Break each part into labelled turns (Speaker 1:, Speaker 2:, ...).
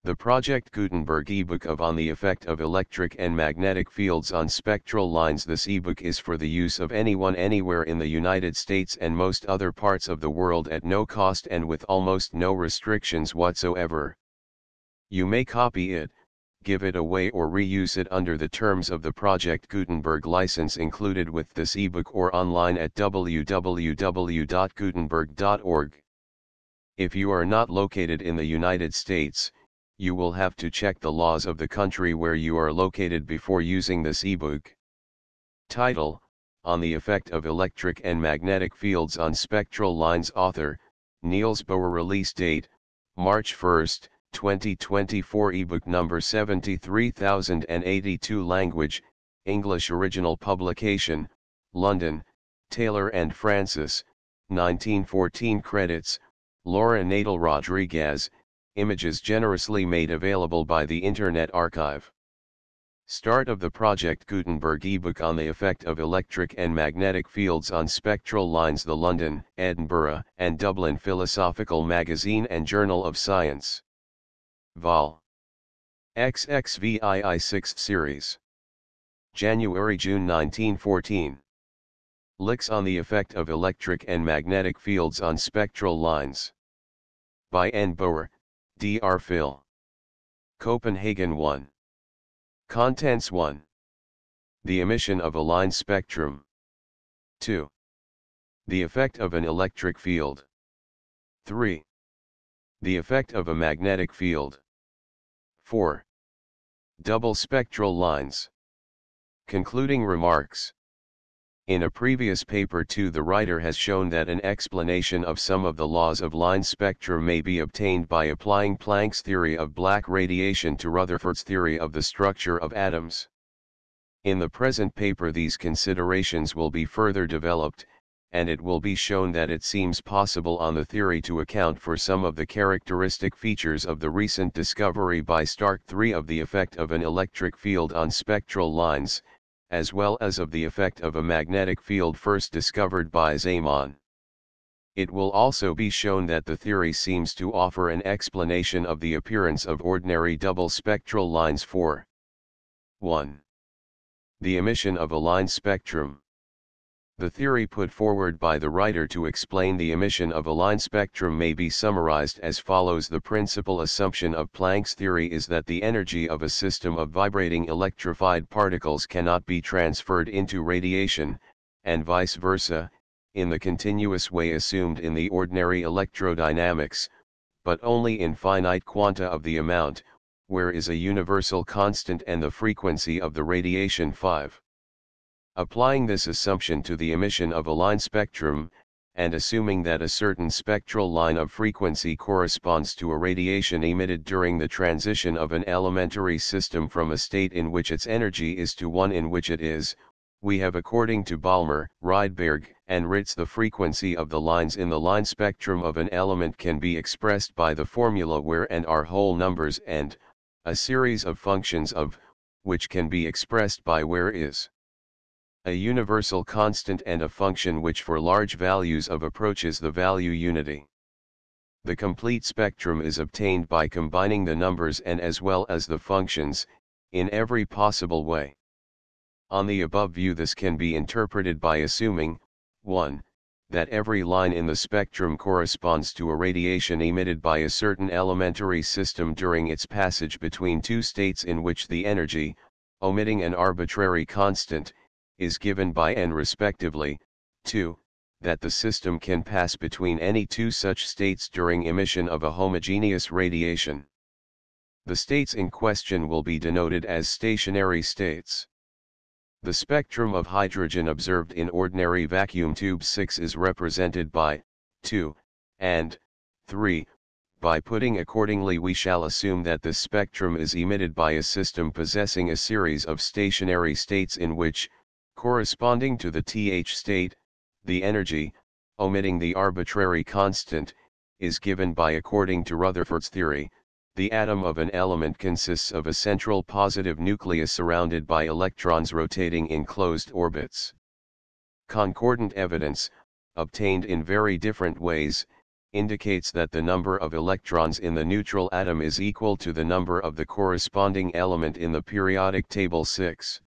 Speaker 1: The Project Gutenberg ebook of On the Effect of Electric and Magnetic Fields on Spectral Lines. This ebook is for the use of anyone anywhere in the United States and most other parts of the world at no cost and with almost no restrictions whatsoever. You may copy it, give it away or reuse it under the terms of the Project Gutenberg license included with this ebook or online at www.gutenberg.org. If you are not located in the United States, you will have to check the laws of the country where you are located before using this ebook. Title: On the Effect of Electric and Magnetic Fields on Spectral Lines. Author: Niels Bohr. Release date: March 1, 2024. Ebook number 73082. Language: English. Original publication: London, Taylor and Francis, 1914. Credits: Laura Nadal Rodriguez. Images generously made available by the Internet Archive. Start of the Project Gutenberg ebook on the effect of electric and magnetic fields on spectral lines. The London, Edinburgh, and Dublin Philosophical Magazine and Journal of Science. Vol. XXVII 6th Series. January-June 1914. Licks on the Effect of Electric and Magnetic Fields on Spectral Lines. By N. Bohr, Dr. Phil. Copenhagen 1. Contents: 1. The emission of a line spectrum. 2. The effect of an electric field. 3. The effect of a magnetic field. 4. Double spectral lines. Concluding remarks. In a previous paper 2, the writer has shown that an explanation of some of the laws of line spectrum may be obtained by applying Planck's theory of black radiation to Rutherford's theory of the structure of atoms. In the present paper these considerations will be further developed, and it will be shown that it seems possible on the theory to account for some of the characteristic features of the recent discovery by Stark III of the effect of an electric field on spectral lines, as well as of the effect of a magnetic field first discovered by Zeeman. It will also be shown that the theory seems to offer an explanation of the appearance of ordinary double spectral lines for 1. The emission of a line spectrum. The theory put forward by the writer to explain the emission of a line spectrum may be summarized as follows. The principal assumption of Planck's theory is that the energy of a system of vibrating electrified particles cannot be transferred into radiation, and vice versa, in the continuous way assumed in the ordinary electrodynamics, but only in finite quanta of the amount, where is a universal constant and the frequency of the radiation 5. Applying this assumption to the emission of a line spectrum, and assuming that a certain spectral line of frequency corresponds to a radiation emitted during the transition of an elementary system from a state in which its energy is to one in which it is, we have, according to Balmer, Rydberg, and Ritz, the frequency of the lines in the line spectrum of an element can be expressed by the formula where and are whole numbers and a series of functions of which can be expressed by where is a universal constant and a function which for large values of approaches the value unity. The complete spectrum is obtained by combining the numbers and as well as the functions, in every possible way. On the above view this can be interpreted by assuming, 1. That every line in the spectrum corresponds to a radiation emitted by a certain elementary system during its passage between two states in which the energy, omitting an arbitrary constant, is given by n respectively. 2. That the system can pass between any two such states during emission of a homogeneous radiation. The states in question will be denoted as stationary states. The spectrum of hydrogen observed in ordinary vacuum tube 6 is represented by 2 and 3. By putting accordingly, we shall assume that this spectrum is emitted by a system possessing a series of stationary states in which, corresponding to the th state, the energy, omitting the arbitrary constant, is given by, according to Rutherford's theory, the atom of an element consists of a central positive nucleus surrounded by electrons rotating in closed orbits. Concordant evidence, obtained in very different ways, indicates that the number of electrons in the neutral atom is equal to the number of the corresponding element in the periodic table 6.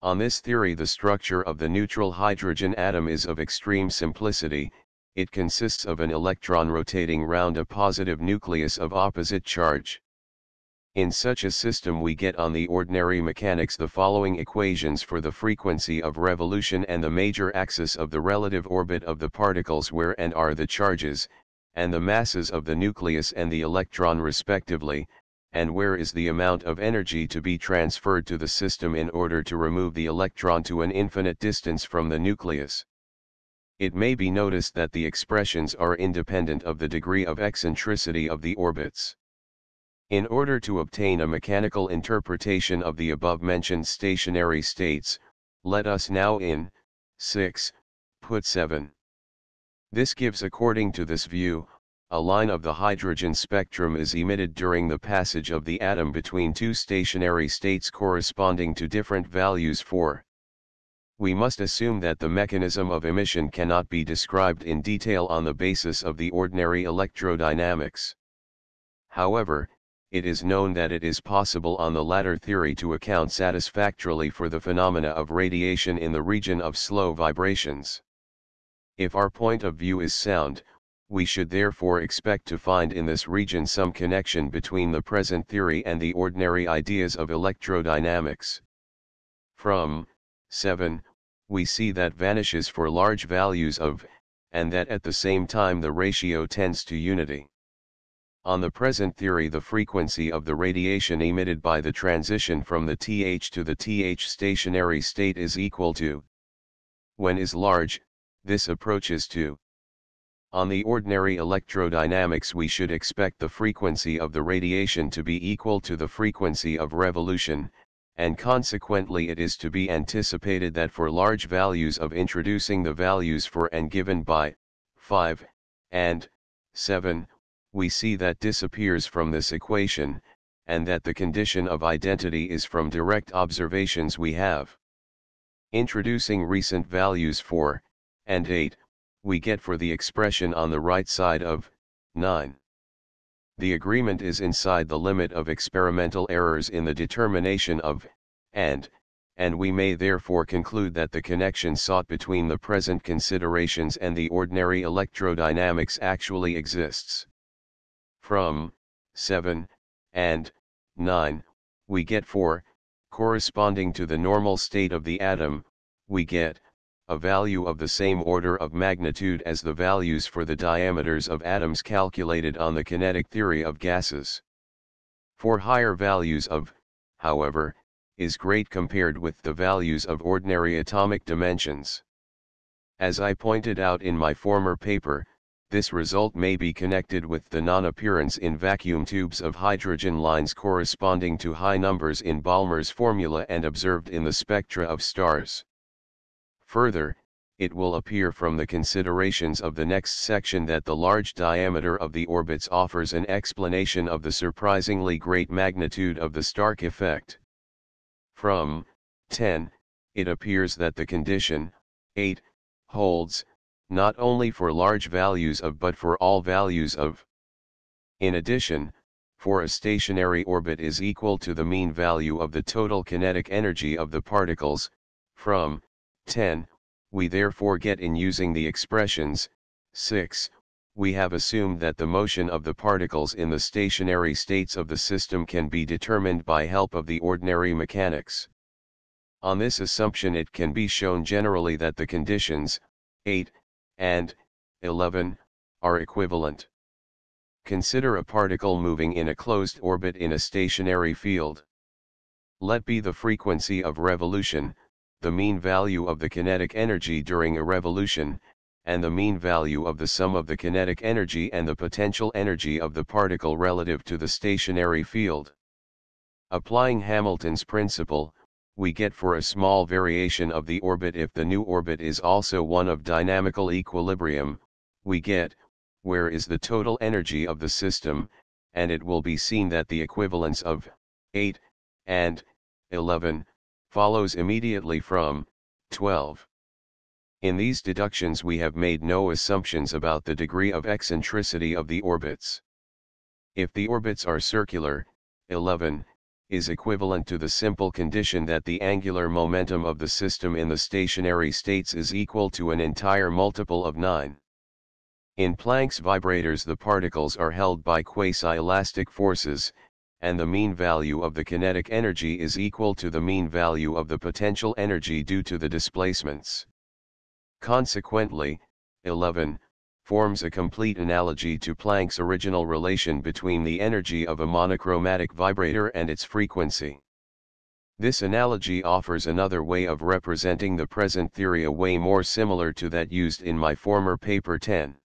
Speaker 1: On this theory, the structure of the neutral hydrogen atom is of extreme simplicity. It consists of an electron rotating round a positive nucleus of opposite charge. In such a system we get on the ordinary mechanics the following equations for the frequency of revolution and the major axis of the relative orbit of the particles, where and are the charges, and the masses of the nucleus and the electron respectively, and where is the amount of energy to be transferred to the system in order to remove the electron to an infinite distance from the nucleus. It may be noticed that the expressions are independent of the degree of eccentricity of the orbits. In order to obtain a mechanical interpretation of the above-mentioned stationary states, let us now in 6, put 7. This gives, according to this view, a line of the hydrogen spectrum is emitted during the passage of the atom between two stationary states corresponding to different values for. We must assume that the mechanism of emission cannot be described in detail on the basis of the ordinary electrodynamics. However, it is known that it is possible on the latter theory to account satisfactorily for the phenomena of radiation in the region of slow vibrations. If our point of view is sound, we should therefore expect to find in this region some connection between the present theory and the ordinary ideas of electrodynamics. From 7, we see that vanishes for large values of, and that at the same time the ratio tends to unity. On the present theory, the frequency of the radiation emitted by the transition from the TH to the TH stationary state is equal to. When is large, this approaches to. On the ordinary electrodynamics, we should expect the frequency of the radiation to be equal to the frequency of revolution, and consequently it is to be anticipated that for large values of introducing the values for and given by 5 and 7, we see that disappears from this equation, and that the condition of identity is from direct observations we have. Introducing recent values 4 and 8, we get for the expression on the right side of 9. The agreement is inside the limit of experimental errors in the determination of and we may therefore conclude that the connection sought between the present considerations and the ordinary electrodynamics actually exists. From 7 and 9, we get 4, corresponding to the normal state of the atom, we get a value of the same order of magnitude as the values for the diameters of atoms calculated on the kinetic theory of gases. For higher values of, however, is great compared with the values of ordinary atomic dimensions. As I pointed out in my former paper, this result may be connected with the non-appearance in vacuum tubes of hydrogen lines corresponding to high numbers in Balmer's formula and observed in the spectra of stars. Further, it will appear from the considerations of the next section that the large diameter of the orbits offers an explanation of the surprisingly great magnitude of the Stark effect. From 10, it appears that the condition 8 holds, not only for large values of but for all values of. In addition, for a stationary orbit is equal to the mean value of the total kinetic energy of the particles. From 10, we therefore get, in using the expressions 6, we have assumed that the motion of the particles in the stationary states of the system can be determined by help of the ordinary mechanics. On this assumption it can be shown generally that the conditions 8 and 11 are equivalent. Consider a particle moving in a closed orbit in a stationary field. Let be the frequency of revolution, the mean value of the kinetic energy during a revolution, and the mean value of the sum of the kinetic energy and the potential energy of the particle relative to the stationary field. Applying Hamilton's principle, we get for a small variation of the orbit, if the new orbit is also one of dynamical equilibrium, we get, where is the total energy of the system, and it will be seen that the equivalence of 8 and 11 follows immediately from 12. In these deductions we have made no assumptions about the degree of eccentricity of the orbits. If the orbits are circular, 11 is equivalent to the simple condition that the angular momentum of the system in the stationary states is equal to an entire multiple of 9. In Planck's vibrators the particles are held by quasi-elastic forces, and the mean value of the kinetic energy is equal to the mean value of the potential energy due to the displacements. Consequently, 11 forms a complete analogy to Planck's original relation between the energy of a monochromatic vibrator and its frequency. This analogy offers another way of representing the present theory, a way more similar to that used in my former paper 10.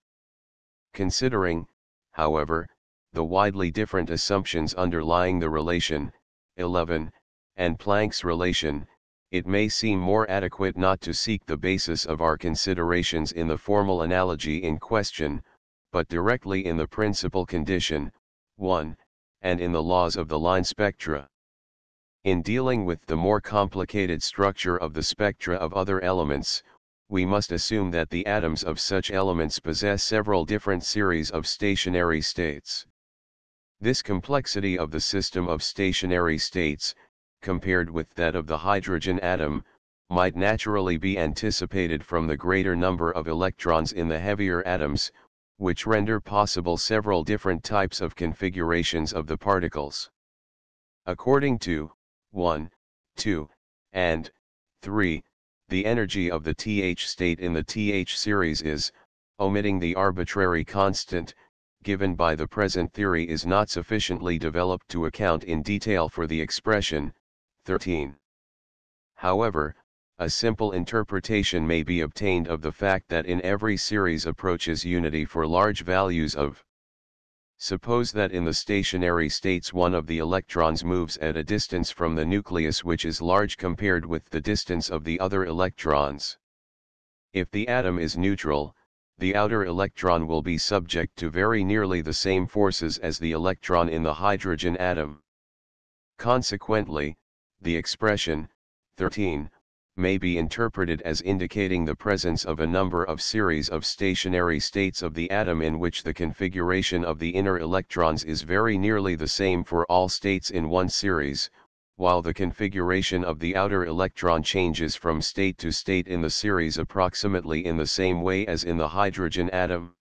Speaker 1: Considering, however, the widely different assumptions underlying the relation, 11, and Planck's relation, it may seem more adequate not to seek the basis of our considerations in the formal analogy in question, but directly in the principal condition, 1, and in the laws of the line spectra. In dealing with the more complicated structure of the spectra of other elements, we must assume that the atoms of such elements possess several different series of stationary states. This complexity of the system of stationary states, compared with that of the hydrogen atom, might naturally be anticipated from the greater number of electrons in the heavier atoms, which render possible several different types of configurations of the particles. According to 1, 2, and 3, the energy of the Th state in the Th series is, omitting the arbitrary constant, given by the present theory, is not sufficiently developed to account in detail for the expression, 13. However, a simple interpretation may be obtained of the fact that in every series approaches unity for large values of. Suppose that in the stationary states one of the electrons moves at a distance from the nucleus which is large compared with the distance of the other electrons. If the atom is neutral, the outer electron will be subject to very nearly the same forces as the electron in the hydrogen atom. Consequently, the expression, 13, may be interpreted as indicating the presence of a number of series of stationary states of the atom in which the configuration of the inner electrons is very nearly the same for all states in one series, while the configuration of the outer electron changes from state to state in the series approximately in the same way as in the hydrogen atom.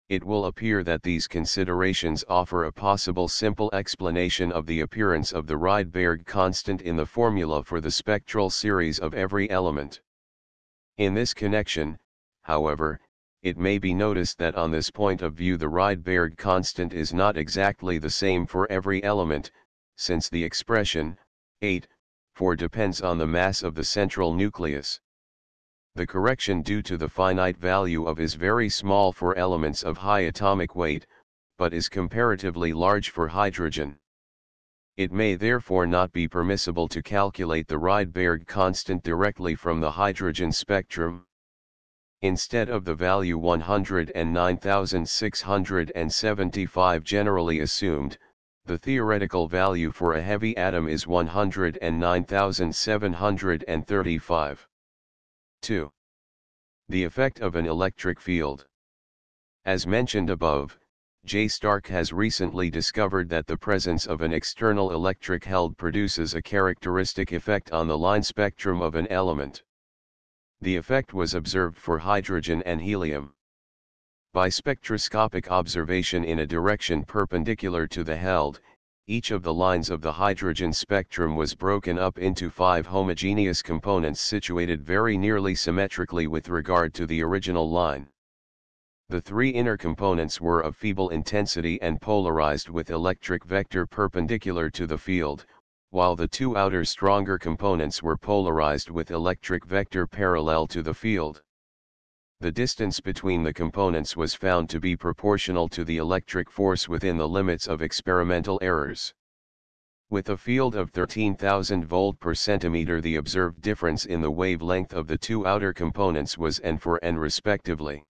Speaker 1: It will appear that these considerations offer a possible simple explanation of the appearance of the Rydberg constant in the formula for the spectral series of every element. In this connection, however, it may be noticed that on this point of view the Rydberg constant is not exactly the same for every element, since the expression, 8, for depends on the mass of the central nucleus. The correction due to the finite value of is very small for elements of high atomic weight, but is comparatively large for hydrogen. It may therefore not be permissible to calculate the Rydberg constant directly from the hydrogen spectrum. Instead of the value 109,675 generally assumed, the theoretical value for a heavy atom is 109,735. 2. The effect of an electric field. As mentioned above, J. Stark has recently discovered that the presence of an external electric held produces a characteristic effect on the line spectrum of an element. The effect was observed for hydrogen and helium. By spectroscopic observation in a direction perpendicular to the held, each of the lines of the hydrogen spectrum was broken up into 5 homogeneous components situated very nearly symmetrically with regard to the original line. The 3 inner components were of feeble intensity and polarized with electric vector perpendicular to the field, while the 2 outer stronger components were polarized with electric vector parallel to the field. The distance between the components was found to be proportional to the electric force within the limits of experimental errors. With a field of 13,000 volt per centimeter, the observed difference in the wavelength of the 2 outer components was n for n respectively.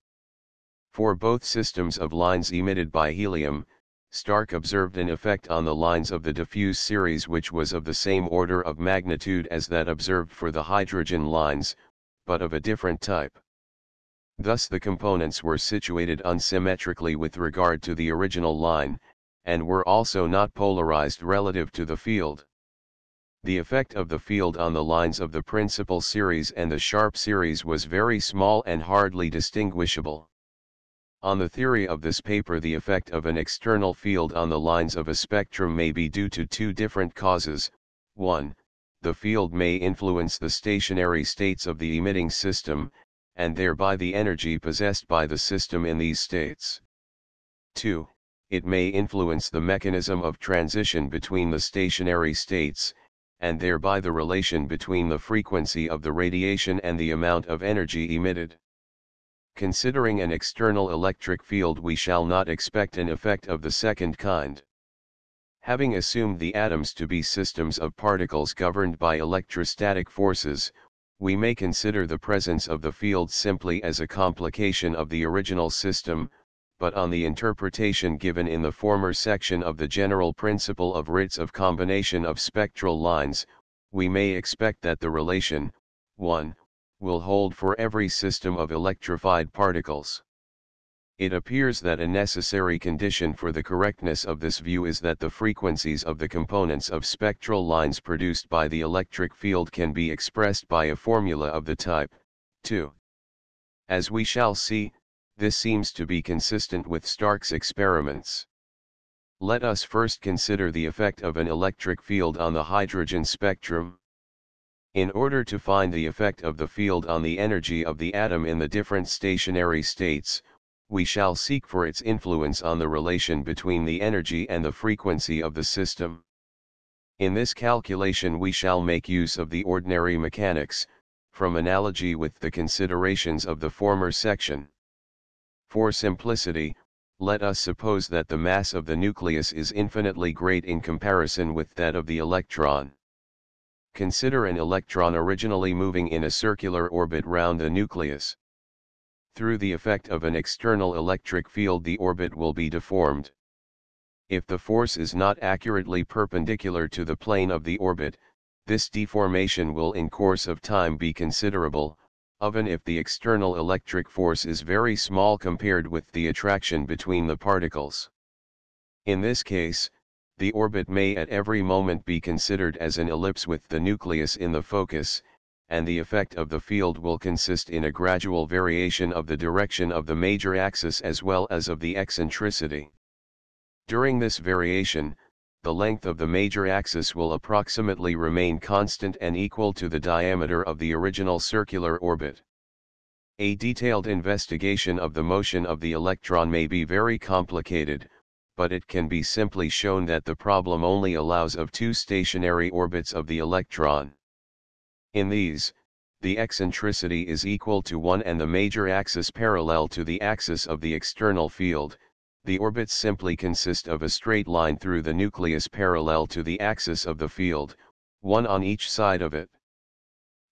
Speaker 1: For both systems of lines emitted by helium, Stark observed an effect on the lines of the diffuse series which was of the same order of magnitude as that observed for the hydrogen lines, but of a different type. Thus the components were situated unsymmetrically with regard to the original line, and were also not polarized relative to the field. The effect of the field on the lines of the principal series and the sharp series was very small and hardly distinguishable. On the theory of this paper, the effect of an external field on the lines of a spectrum may be due to two different causes. 1. The field may influence the stationary states of the emitting system, and thereby the energy possessed by the system in these states. 2. It may influence the mechanism of transition between the stationary states, and thereby the relation between the frequency of the radiation and the amount of energy emitted. Considering an external electric field, we shall not expect an effect of the second kind. Having assumed the atoms to be systems of particles governed by electrostatic forces, we may consider the presence of the field simply as a complication of the original system, but on the interpretation given in the former section of the general principle of rates of combination of spectral lines, we may expect that the relation, 1, will hold for every system of electrified particles. It appears that a necessary condition for the correctness of this view is that the frequencies of the components of spectral lines produced by the electric field can be expressed by a formula of the type 2. As we shall see, this seems to be consistent with Stark's experiments. Let us first consider the effect of an electric field on the hydrogen spectrum. In order to find the effect of the field on the energy of the atom in the different stationary states, we shall seek for its influence on the relation between the energy and the frequency of the system. In this calculation we shall make use of the ordinary mechanics, from analogy with the considerations of the former section. For simplicity, let us suppose that the mass of the nucleus is infinitely great in comparison with that of the electron. Consider an electron originally moving in a circular orbit round the nucleus. Through the effect of an external electric field, the orbit will be deformed. If the force is not accurately perpendicular to the plane of the orbit, this deformation will in course of time be considerable, even if the external electric force is very small compared with the attraction between the particles. In this case, the orbit may at every moment be considered as an ellipse with the nucleus in the focus, and the effect of the field will consist in a gradual variation of the direction of the major axis as well as of the eccentricity. During this variation, the length of the major axis will approximately remain constant and equal to the diameter of the original circular orbit. A detailed investigation of the motion of the electron may be very complicated, but it can be simply shown that the problem only allows of two stationary orbits of the electron. In these, the eccentricity is equal to 1 and the major axis parallel to the axis of the external field. The orbits simply consist of a straight line through the nucleus parallel to the axis of the field, one on each side of it.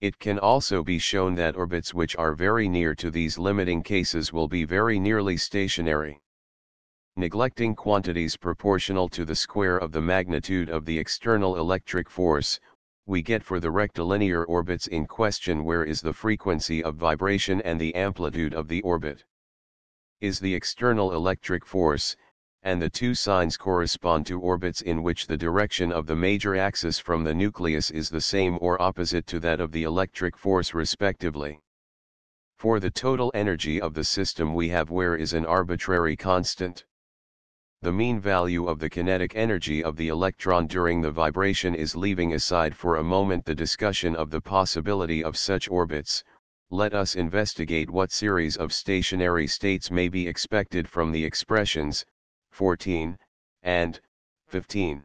Speaker 1: It can also be shown that orbits which are very near to these limiting cases will be very nearly stationary. Neglecting quantities proportional to the square of the magnitude of the external electric force, we get for the rectilinear orbits in question where is the frequency of vibration and the amplitude of the orbit. Is the external electric force, and the two signs correspond to orbits in which the direction of the major axis from the nucleus is the same or opposite to that of the electric force respectively. For the total energy of the system we have where is an arbitrary constant. The mean value of the kinetic energy of the electron during the vibration is leaving aside for a moment the discussion of the possibility of such orbits. Let us investigate what series of stationary states may be expected from the expressions 14 and 15.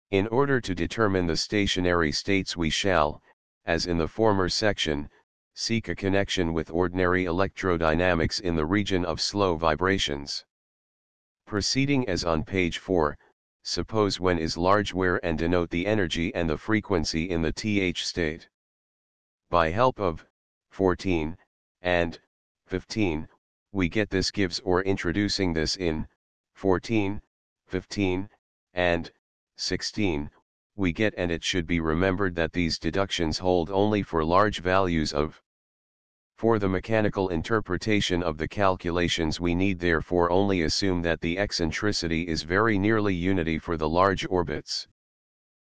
Speaker 1: In order to determine the stationary states we shall, as in the former section, seek a connection with ordinary electrodynamics in the region of slow vibrations. Proceeding as on page 4, suppose when is large where and denote the energy and the frequency in the th state. By help of 14 and 15, we get this gives or introducing this in 14, 15, and 16, we get, and it should be remembered that these deductions hold only for large values of For the mechanical interpretation of the calculations we need therefore only assume that the eccentricity is very nearly unity for the large orbits.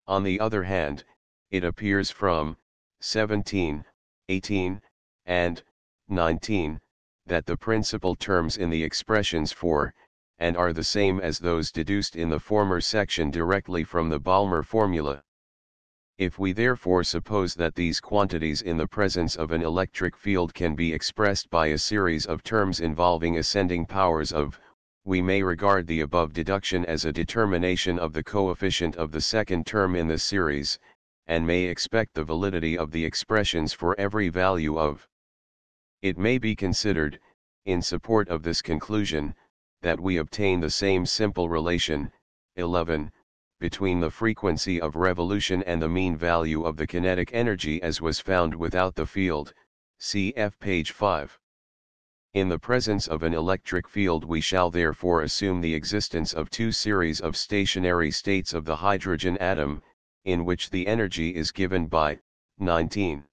Speaker 1: On the other hand, it appears from 17, 18, and 19, that the principal terms in the expressions for, and are the same as those deduced in the former section directly from the Balmer formula. If we therefore suppose that these quantities in the presence of an electric field can be expressed by a series of terms involving ascending powers of, we may regard the above deduction as a determination of the coefficient of the second term in the series, and may expect the validity of the expressions for every value of. It may be considered, in support of this conclusion, that we obtain the same simple relation, 11, between the frequency of revolution and the mean value of the kinetic energy as was found without the field, cf. page 5. In the presence of an electric field we shall therefore assume the existence of two series of stationary states of the hydrogen atom, in which the energy is given by 19.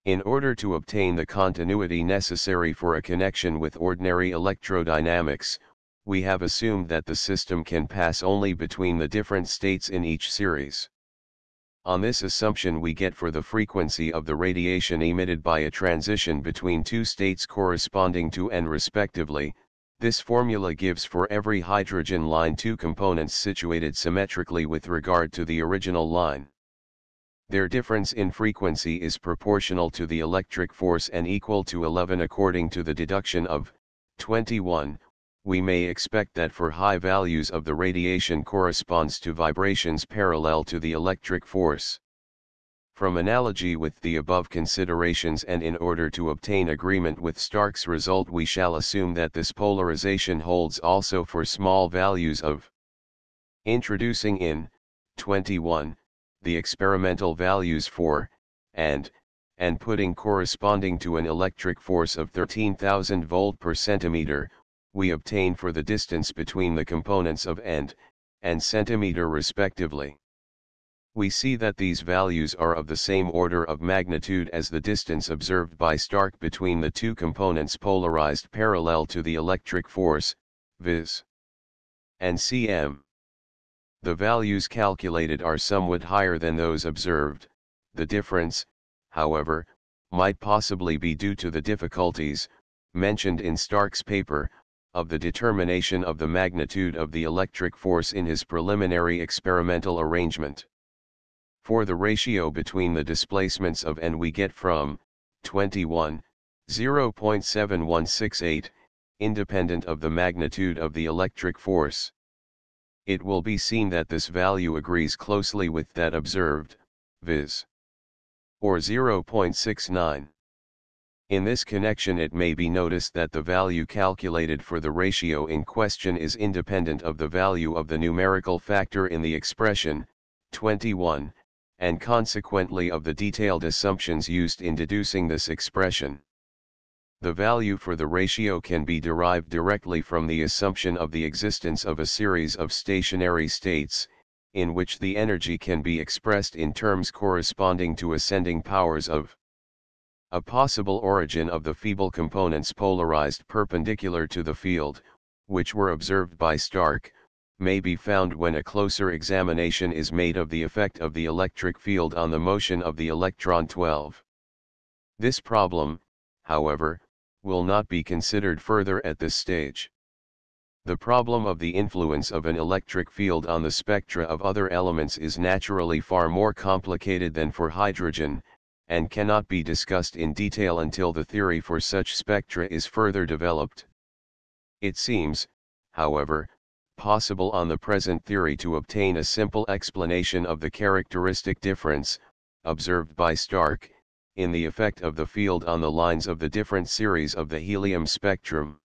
Speaker 1: In order to obtain the continuity necessary for a connection with ordinary electrodynamics, we have assumed that the system can pass only between the different states in each series. On this assumption we get for the frequency of the radiation emitted by a transition between two states corresponding to n respectively, this formula gives for every hydrogen line two components situated symmetrically with regard to the original line. Their difference in frequency is proportional to the electric force and equal to 11 according to the deduction of 21. We may expect that for high values of the radiation corresponds to vibrations parallel to the electric force. From analogy with the above considerations and in order to obtain agreement with Stark's result we shall assume that this polarization holds also for small values of. Introducing in 21, the experimental values for, and putting corresponding to an electric force of 13,000 volt per centimeter, we obtain for the distance between the components of and centimeter respectively. We see that these values are of the same order of magnitude as the distance observed by Stark between the two components polarized parallel to the electric force, viz. and cm. The values calculated are somewhat higher than those observed. The difference, however, might possibly be due to the difficulties, mentioned in Stark's paper, of the determination of the magnitude of the electric force in his preliminary experimental arrangement. For the ratio between the displacements of n we get from 21, 0.7168, independent of the magnitude of the electric force. It will be seen that this value agrees closely with that observed, viz. or 0.69. In this connection it may be noticed that the value calculated for the ratio in question is independent of the value of the numerical factor in the expression, 21, and consequently of the detailed assumptions used in deducing this expression. The value for the ratio can be derived directly from the assumption of the existence of a series of stationary states, in which the energy can be expressed in terms corresponding to ascending powers of. A possible origin of the feeble components polarized perpendicular to the field, which were observed by Stark, may be found when a closer examination is made of the effect of the electric field on the motion of the electron 12. This problem, however, will not be considered further at this stage. The problem of the influence of an electric field on the spectra of other elements is naturally far more complicated than for hydrogen, and cannot be discussed in detail until the theory for such spectra is further developed. It seems, however, possible on the present theory to obtain a simple explanation of the characteristic difference, observed by Stark, in the effect of the field on the lines of the different series of the helium spectrum.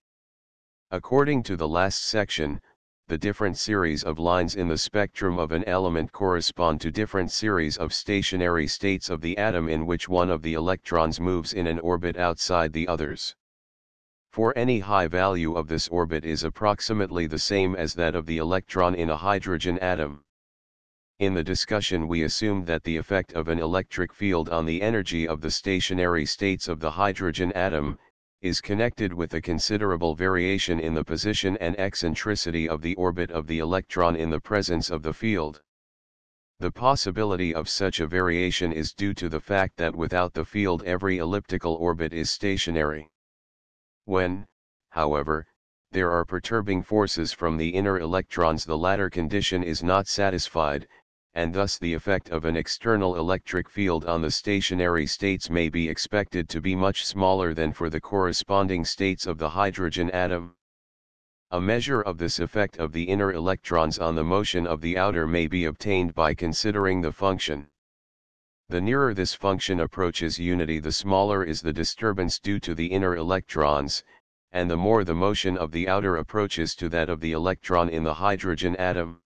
Speaker 1: According to the last section, the different series of lines in the spectrum of an element correspond to different series of stationary states of the atom in which one of the electrons moves in an orbit outside the others. For any high value of this orbit is approximately the same as that of the electron in a hydrogen atom. In the discussion we assumed that the effect of an electric field on the energy of the stationary states of the hydrogen atom, is connected with a considerable variation in the position and eccentricity of the orbit of the electron in the presence of the field. The possibility of such a variation is due to the fact that without the field every elliptical orbit is stationary. When, however, there are perturbing forces from the inner electrons, the latter condition is not satisfied, and thus the effect of an external electric field on the stationary states may be expected to be much smaller than for the corresponding states of the hydrogen atom. A measure of this effect of the inner electrons on the motion of the outer may be obtained by considering the function. The nearer this function approaches unity, the smaller is the disturbance due to the inner electrons, and the more the motion of the outer approaches to that of the electron in the hydrogen atom.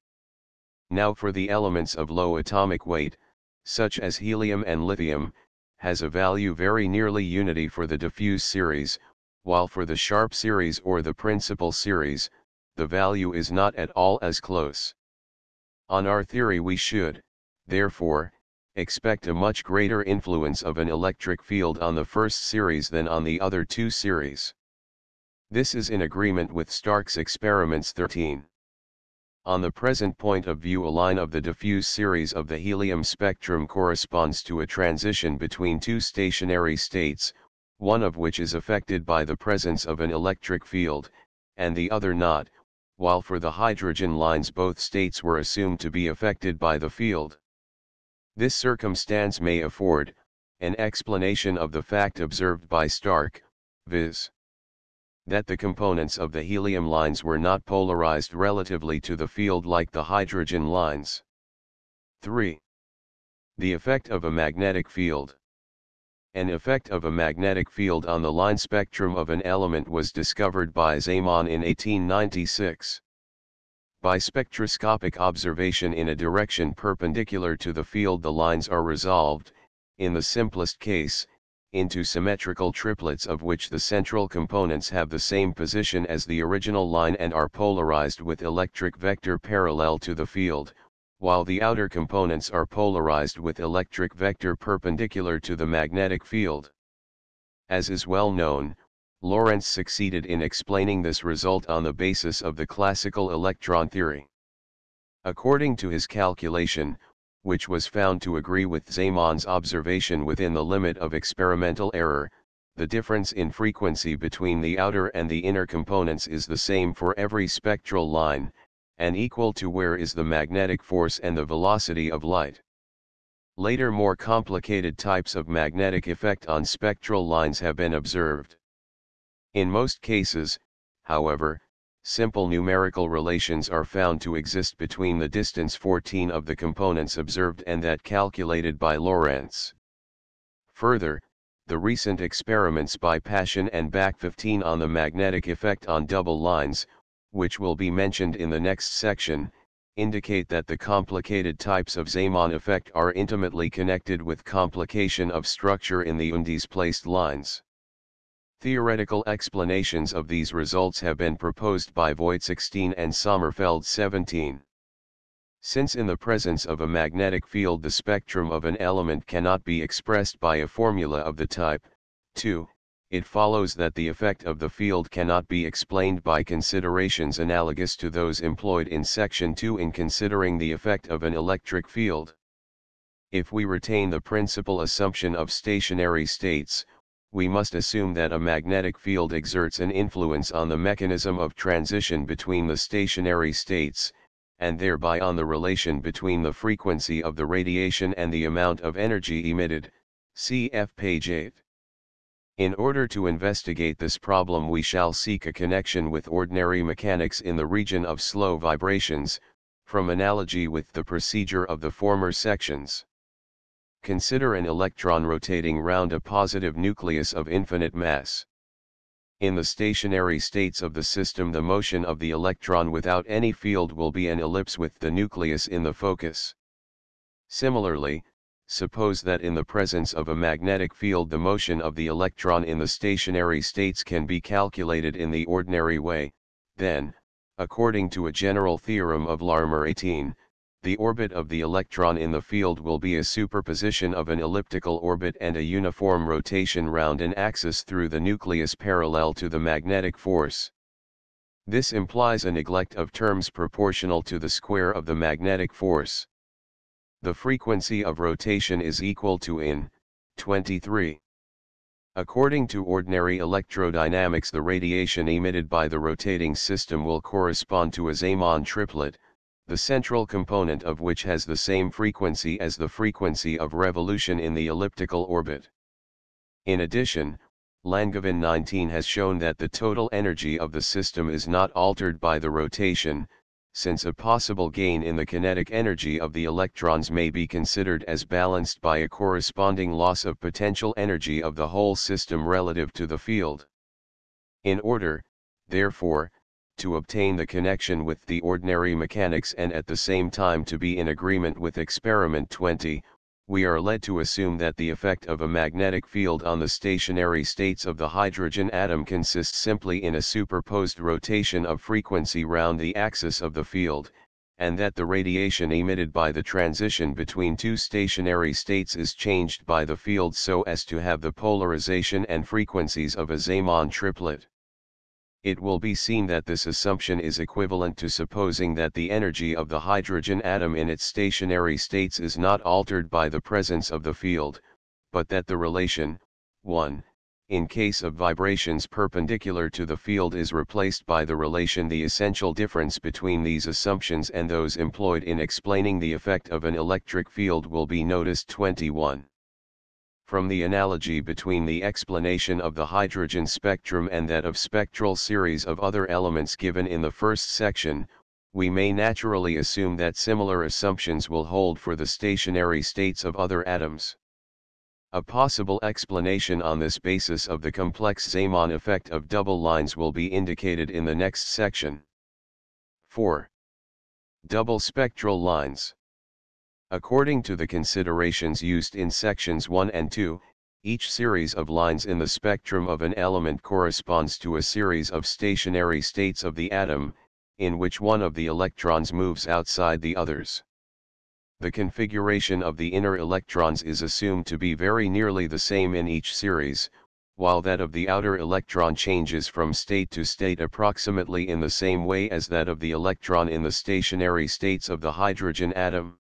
Speaker 1: Now for the elements of low atomic weight, such as helium and lithium, has a value very nearly unity for the diffuse series, while for the sharp series or the principal series, the value is not at all as close. On our theory we should, therefore, expect a much greater influence of an electric field on the first series than on the other two series. This is in agreement with Stark's experiments 13. On the present point of view, a line of the diffuse series of the helium spectrum corresponds to a transition between two stationary states, one of which is affected by the presence of an electric field, and the other not, while for the hydrogen lines both states were assumed to be affected by the field. This circumstance may afford an explanation of the fact observed by Stark, viz. That the components of the helium lines were not polarized relatively to the field like the hydrogen lines. 3. The effect of a magnetic field. An effect of a magnetic field on the line spectrum of an element was discovered by Zeeman in 1896. By spectroscopic observation in a direction perpendicular to the field, the lines are resolved, in the simplest case, into symmetrical triplets of which the central components have the same position as the original line and are polarized with electric vector parallel to the field, while the outer components are polarized with electric vector perpendicular to the magnetic field. As is well known, Lorentz succeeded in explaining this result on the basis of the classical electron theory. According to his calculation, which was found to agree with Zeeman's observation within the limit of experimental error, the difference in frequency between the outer and the inner components is the same for every spectral line, and equal to where is the magnetic force and the velocity of light. Later, more complicated types of magnetic effect on spectral lines have been observed. In most cases, however, simple numerical relations are found to exist between the distance 14 of the components observed and that calculated by Lorentz. Further, the recent experiments by Paschen and Bach 15 on the magnetic effect on double lines, which will be mentioned in the next section, indicate that the complicated types of Zeeman effect are intimately connected with complication of structure in the undisplaced lines. Theoretical explanations of these results have been proposed by Voigt 16 and Sommerfeld 17. Since in the presence of a magnetic field the spectrum of an element cannot be expressed by a formula of the type 2, it follows that the effect of the field cannot be explained by considerations analogous to those employed in section 2 in considering the effect of an electric field. If we retain the principal assumption of stationary states, we must assume that a magnetic field exerts an influence on the mechanism of transition between the stationary states, and thereby on the relation between the frequency of the radiation and the amount of energy emitted, cf. page 8. In order to investigate this problem we shall seek a connection with ordinary mechanics in the region of slow vibrations, from analogy with the procedure of the former sections. Consider an electron rotating round a positive nucleus of infinite mass. In the stationary states of the system the motion of the electron without any field will be an ellipse with the nucleus in the focus. Similarly, suppose that in the presence of a magnetic field the motion of the electron in the stationary states can be calculated in the ordinary way, then, according to a general theorem of Larmor 18, The orbit of the electron in the field will be a superposition of an elliptical orbit and a uniform rotation round an axis through the nucleus parallel to the magnetic force. This implies a neglect of terms proportional to the square of the magnetic force. The frequency of rotation is equal to in 23. According to ordinary electrodynamics, the radiation emitted by the rotating system will correspond to a Zeeman triplet, the central component of which has the same frequency as the frequency of revolution in the elliptical orbit. In addition, Langevin 19 has shown that the total energy of the system is not altered by the rotation, since a possible gain in the kinetic energy of the electrons may be considered as balanced by a corresponding loss of potential energy of the whole system relative to the field. In order, therefore, to obtain the connection with the ordinary mechanics and at the same time to be in agreement with experiment 20, we are led to assume that the effect of a magnetic field on the stationary states of the hydrogen atom consists simply in a superposed rotation of frequency round the axis of the field, and that the radiation emitted by the transition between two stationary states is changed by the field so as to have the polarization and frequencies of a Zeeman triplet. It will be seen that this assumption is equivalent to supposing that the energy of the hydrogen atom in its stationary states is not altered by the presence of the field, but that the relation, 1, in case of vibrations perpendicular to the field is replaced by the relation. The essential difference between these assumptions and those employed in explaining the effect of an electric field will be noticed 21. From the analogy between the explanation of the hydrogen spectrum and that of spectral series of other elements given in the first section, we may naturally assume that similar assumptions will hold for the stationary states of other atoms. A possible explanation on this basis of the complex Zeeman effect of double lines will be indicated in the next section. 4. Double spectral lines. According to the considerations used in sections 1 and 2, each series of lines in the spectrum of an element corresponds to a series of stationary states of the atom, in which one of the electrons moves outside the others. The configuration of the inner electrons is assumed to be very nearly the same in each series, while that of the outer electron changes from state to state approximately in the same way as that of the electron in the stationary states of the hydrogen atom.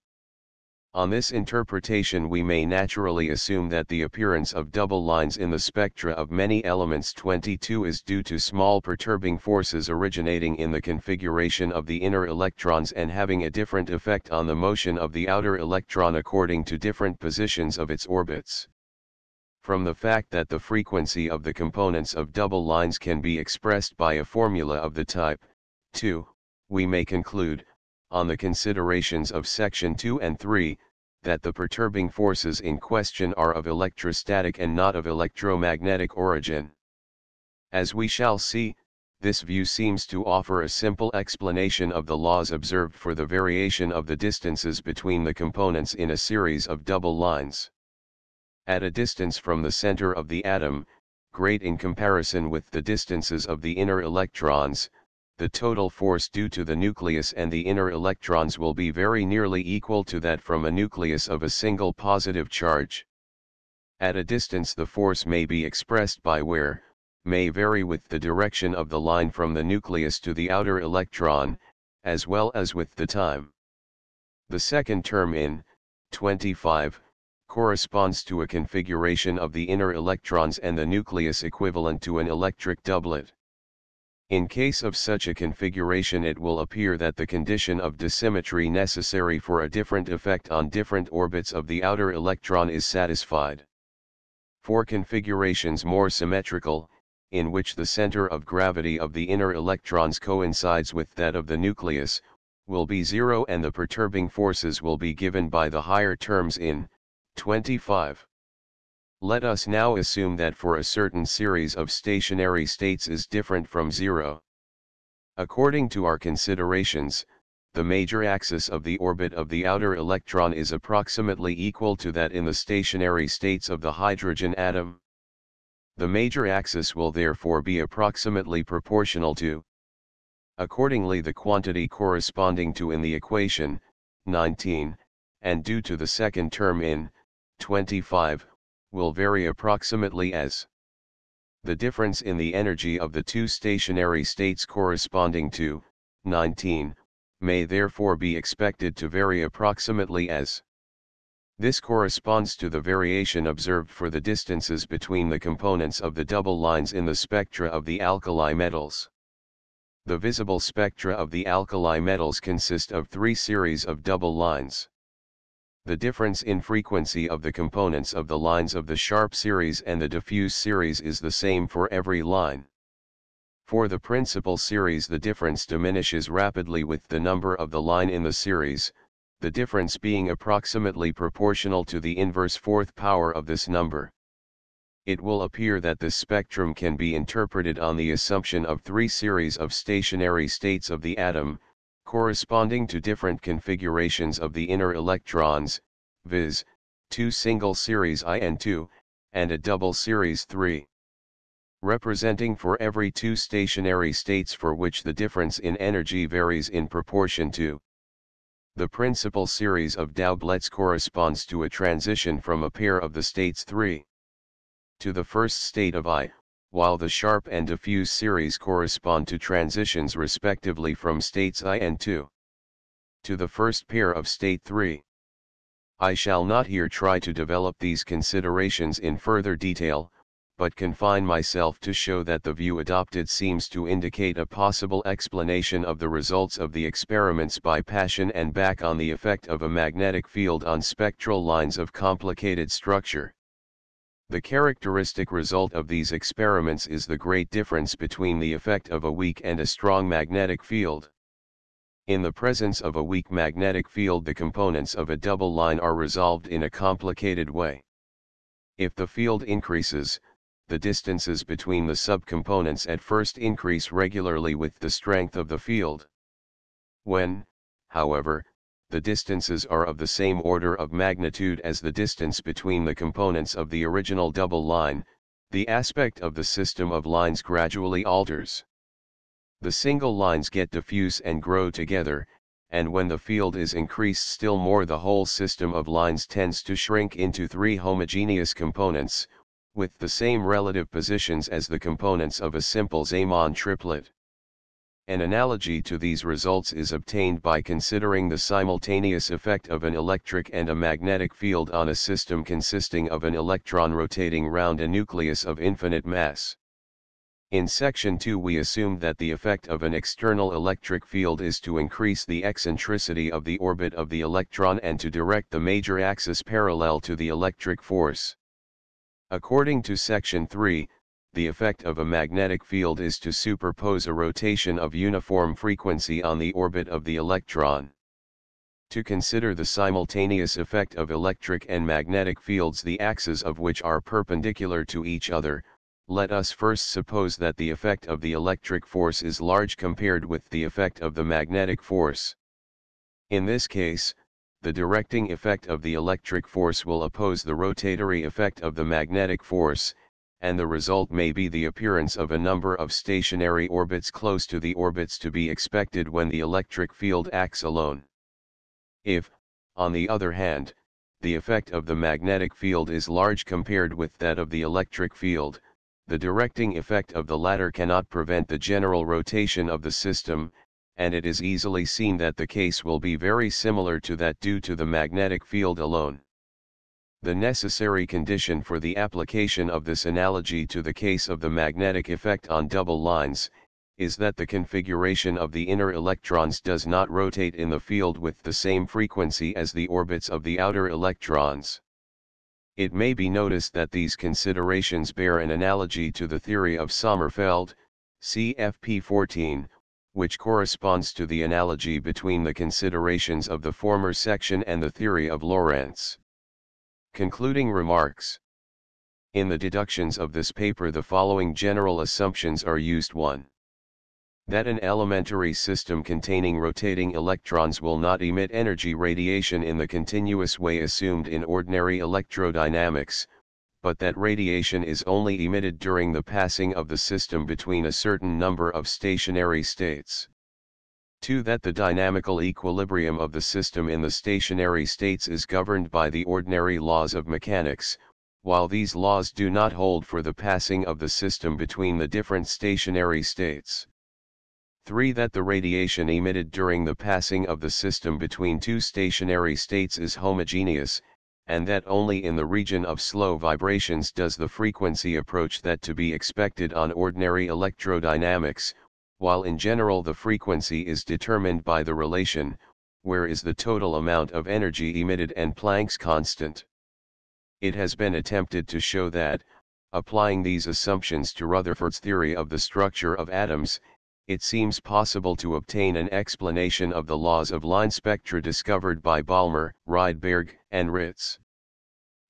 Speaker 1: On this interpretation we may naturally assume that the appearance of double lines in the spectra of many elements 22 is due to small perturbing forces originating in the configuration of the inner electrons and having a different effect on the motion of the outer electron according to different positions of its orbits. From the fact that the frequency of the components of double lines can be expressed by a formula of the type 2, we may conclude, on the considerations of section 2 and 3, that the perturbing forces in question are of electrostatic and not of electromagnetic origin. As we shall see, this view seems to offer a simple explanation of the laws observed for the variation of the distances between the components in a series of double lines. At a distance from the center of the atom, great in comparison with the distances of the inner electrons, the total force due to the nucleus and the inner electrons will be very nearly equal to that from a nucleus of a single positive charge. At a distance the force may be expressed by where, may vary with the direction of the line from the nucleus to the outer electron, as well as with the time. The second term in 25 corresponds to a configuration of the inner electrons and the nucleus equivalent to an electric doublet. In case of such a configuration it will appear that the condition of dissymmetry necessary for a different effect on different orbits of the outer electron is satisfied. For configurations more symmetrical, in which the center of gravity of the inner electrons coincides with that of the nucleus, will be zero and the perturbing forces will be given by the higher terms in 25. Let us now assume that for a certain series of stationary states is different from zero. According to our considerations, the major axis of the orbit of the outer electron is approximately equal to that in the stationary states of the hydrogen atom. The major axis will therefore be approximately proportional to. Accordingly the quantity corresponding to in the equation, 19, and due to the second term in 25, will vary approximately as the difference in the energy of the two stationary states corresponding to 19, may therefore be expected to vary approximately as. This corresponds to the variation observed for the distances between the components of the double lines in the spectra of the alkali metals. The visible spectra of the alkali metals consist of three series of double lines. The difference in frequency of the components of the lines of the sharp series and the diffuse series is the same for every line. For the principal series, the difference diminishes rapidly with the number of the line in the series, the difference being approximately proportional to the inverse fourth power of this number. It will appear that this spectrum can be interpreted on the assumption of three series of stationary states of the atom, corresponding to different configurations of the inner electrons, viz., two single series I and II, and a double series III. Representing for every two stationary states for which the difference in energy varies in proportion to. The principal series of doublets corresponds to a transition from a pair of the states 3 to the first state of I, while the sharp and diffuse series correspond to transitions respectively from states I and II to the first pair of state 3. I shall not here try to develop these considerations in further detail, but confine myself to show that the view adopted seems to indicate a possible explanation of the results of the experiments by Paschen and Bach on the effect of a magnetic field on spectral lines of complicated structure. The characteristic result of these experiments is the great difference between the effect of a weak and a strong magnetic field. In the presence of a weak magnetic field, the components of a double line are resolved in a complicated way. If the field increases, the distances between the subcomponents at first increase regularly with the strength of the field. When, however, the distances are of the same order of magnitude as the distance between the components of the original double line, the aspect of the system of lines gradually alters. The single lines get diffuse and grow together, and when the field is increased still more, the whole system of lines tends to shrink into three homogeneous components, with the same relative positions as the components of a simple Zeeman triplet. An analogy to these results is obtained by considering the simultaneous effect of an electric and a magnetic field on a system consisting of an electron rotating round a nucleus of infinite mass. In section 2 we assumed that the effect of an external electric field is to increase the eccentricity of the orbit of the electron and to direct the major axis parallel to the electric force. According to section 3, the effect of a magnetic field is to superpose a rotation of uniform frequency on the orbit of the electron. To consider the simultaneous effect of electric and magnetic fields, the axes of which are perpendicular to each other, let us first suppose that the effect of the electric force is large compared with the effect of the magnetic force. In this case, the directing effect of the electric force will oppose the rotatory effect of the magnetic force, and the result may be the appearance of a number of stationary orbits close to the orbits to be expected when the electric field acts alone. If, on the other hand, the effect of the magnetic field is large compared with that of the electric field, the directing effect of the latter cannot prevent the general rotation of the system, and it is easily seen that the case will be very similar to that due to the magnetic field alone. The necessary condition for the application of this analogy to the case of the magnetic effect on double lines, is that the configuration of the inner electrons does not rotate in the field with the same frequency as the orbits of the outer electrons. It may be noticed that these considerations bear an analogy to the theory of Sommerfeld, CFP 14, which corresponds to the analogy between the considerations of the former section and the theory of Lorentz. Concluding remarks. In the deductions of this paper the following general assumptions are used: 1. That an elementary system containing rotating electrons will not emit energy radiation in the continuous way assumed in ordinary electrodynamics, but that radiation is only emitted during the passing of the system between a certain number of stationary states. 2. That the dynamical equilibrium of the system in the stationary states is governed by the ordinary laws of mechanics, while these laws do not hold for the passing of the system between the different stationary states. 3. That the radiation emitted during the passing of the system between two stationary states is homogeneous, and that only in the region of slow vibrations does the frequency approach that to be expected on ordinary electrodynamics, while in general the frequency is determined by the relation, where is the total amount of energy emitted and Planck's constant. It has been attempted to show that, applying these assumptions to Rutherford's theory of the structure of atoms, it seems possible to obtain an explanation of the laws of line spectra discovered by Balmer, Rydberg, and Ritz.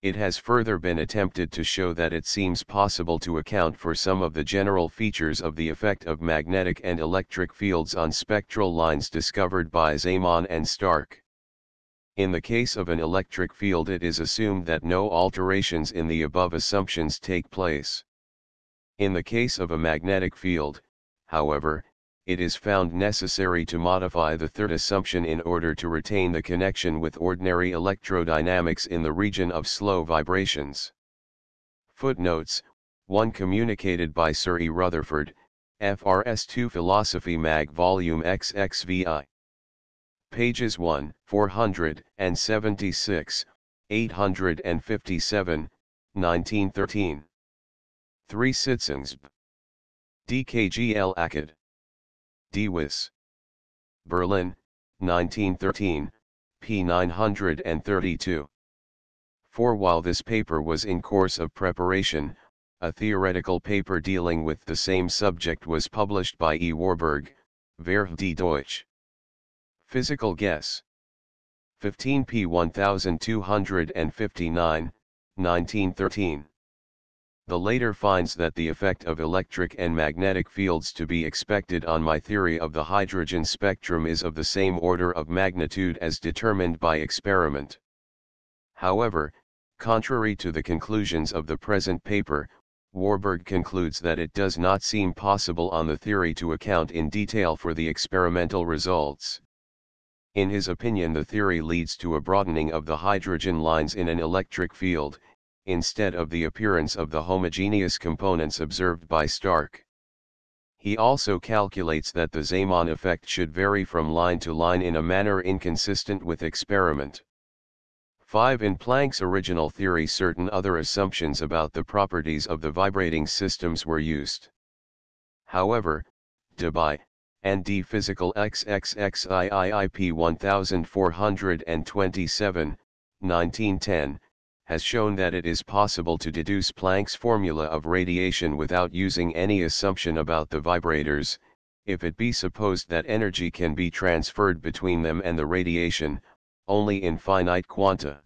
Speaker 1: It has further been attempted to show that it seems possible to account for some of the general features of the effect of magnetic and electric fields on spectral lines discovered by Zeeman and Stark. In the case of an electric field, it is assumed that no alterations in the above assumptions take place. In the case of a magnetic field, however, it is found necessary to modify the third assumption in order to retain the connection with ordinary electrodynamics in the region of slow vibrations. Footnotes: 1 communicated by Sir E. Rutherford, FRS 2 Philosophy Mag Volume XXVI. Pages 1, 476, 857, 1913. 3 Sitzungsb. DKGL Akad. Dewis. Berlin, 1913, p. 932. 4. While this paper was in course of preparation, a theoretical paper dealing with the same subject was published by E. Warburg, Verh die Deutsch. Physical Guess. 15 p. 1259, 1913. The later finds that the effect of electric and magnetic fields to be expected on my theory of the hydrogen spectrum is of the same order of magnitude as determined by experiment. However, contrary to the conclusions of the present paper, Warburg concludes that it does not seem possible on the theory to account in detail for the experimental results. In his opinion, the theory leads to a broadening of the hydrogen lines in an electric field, instead of the appearance of the homogeneous components observed by Stark. He also calculates that the Zeeman effect should vary from line to line in a manner inconsistent with experiment. 5. In Planck's original theory, certain other assumptions about the properties of the vibrating systems were used. However, Debye, and D. Physical XXXIIIP 1427, 1910, has shown that it is possible to deduce Planck's formula of radiation without using any assumption about the vibrators, if it be supposed that energy can be transferred between them and the radiation, only in finite quanta.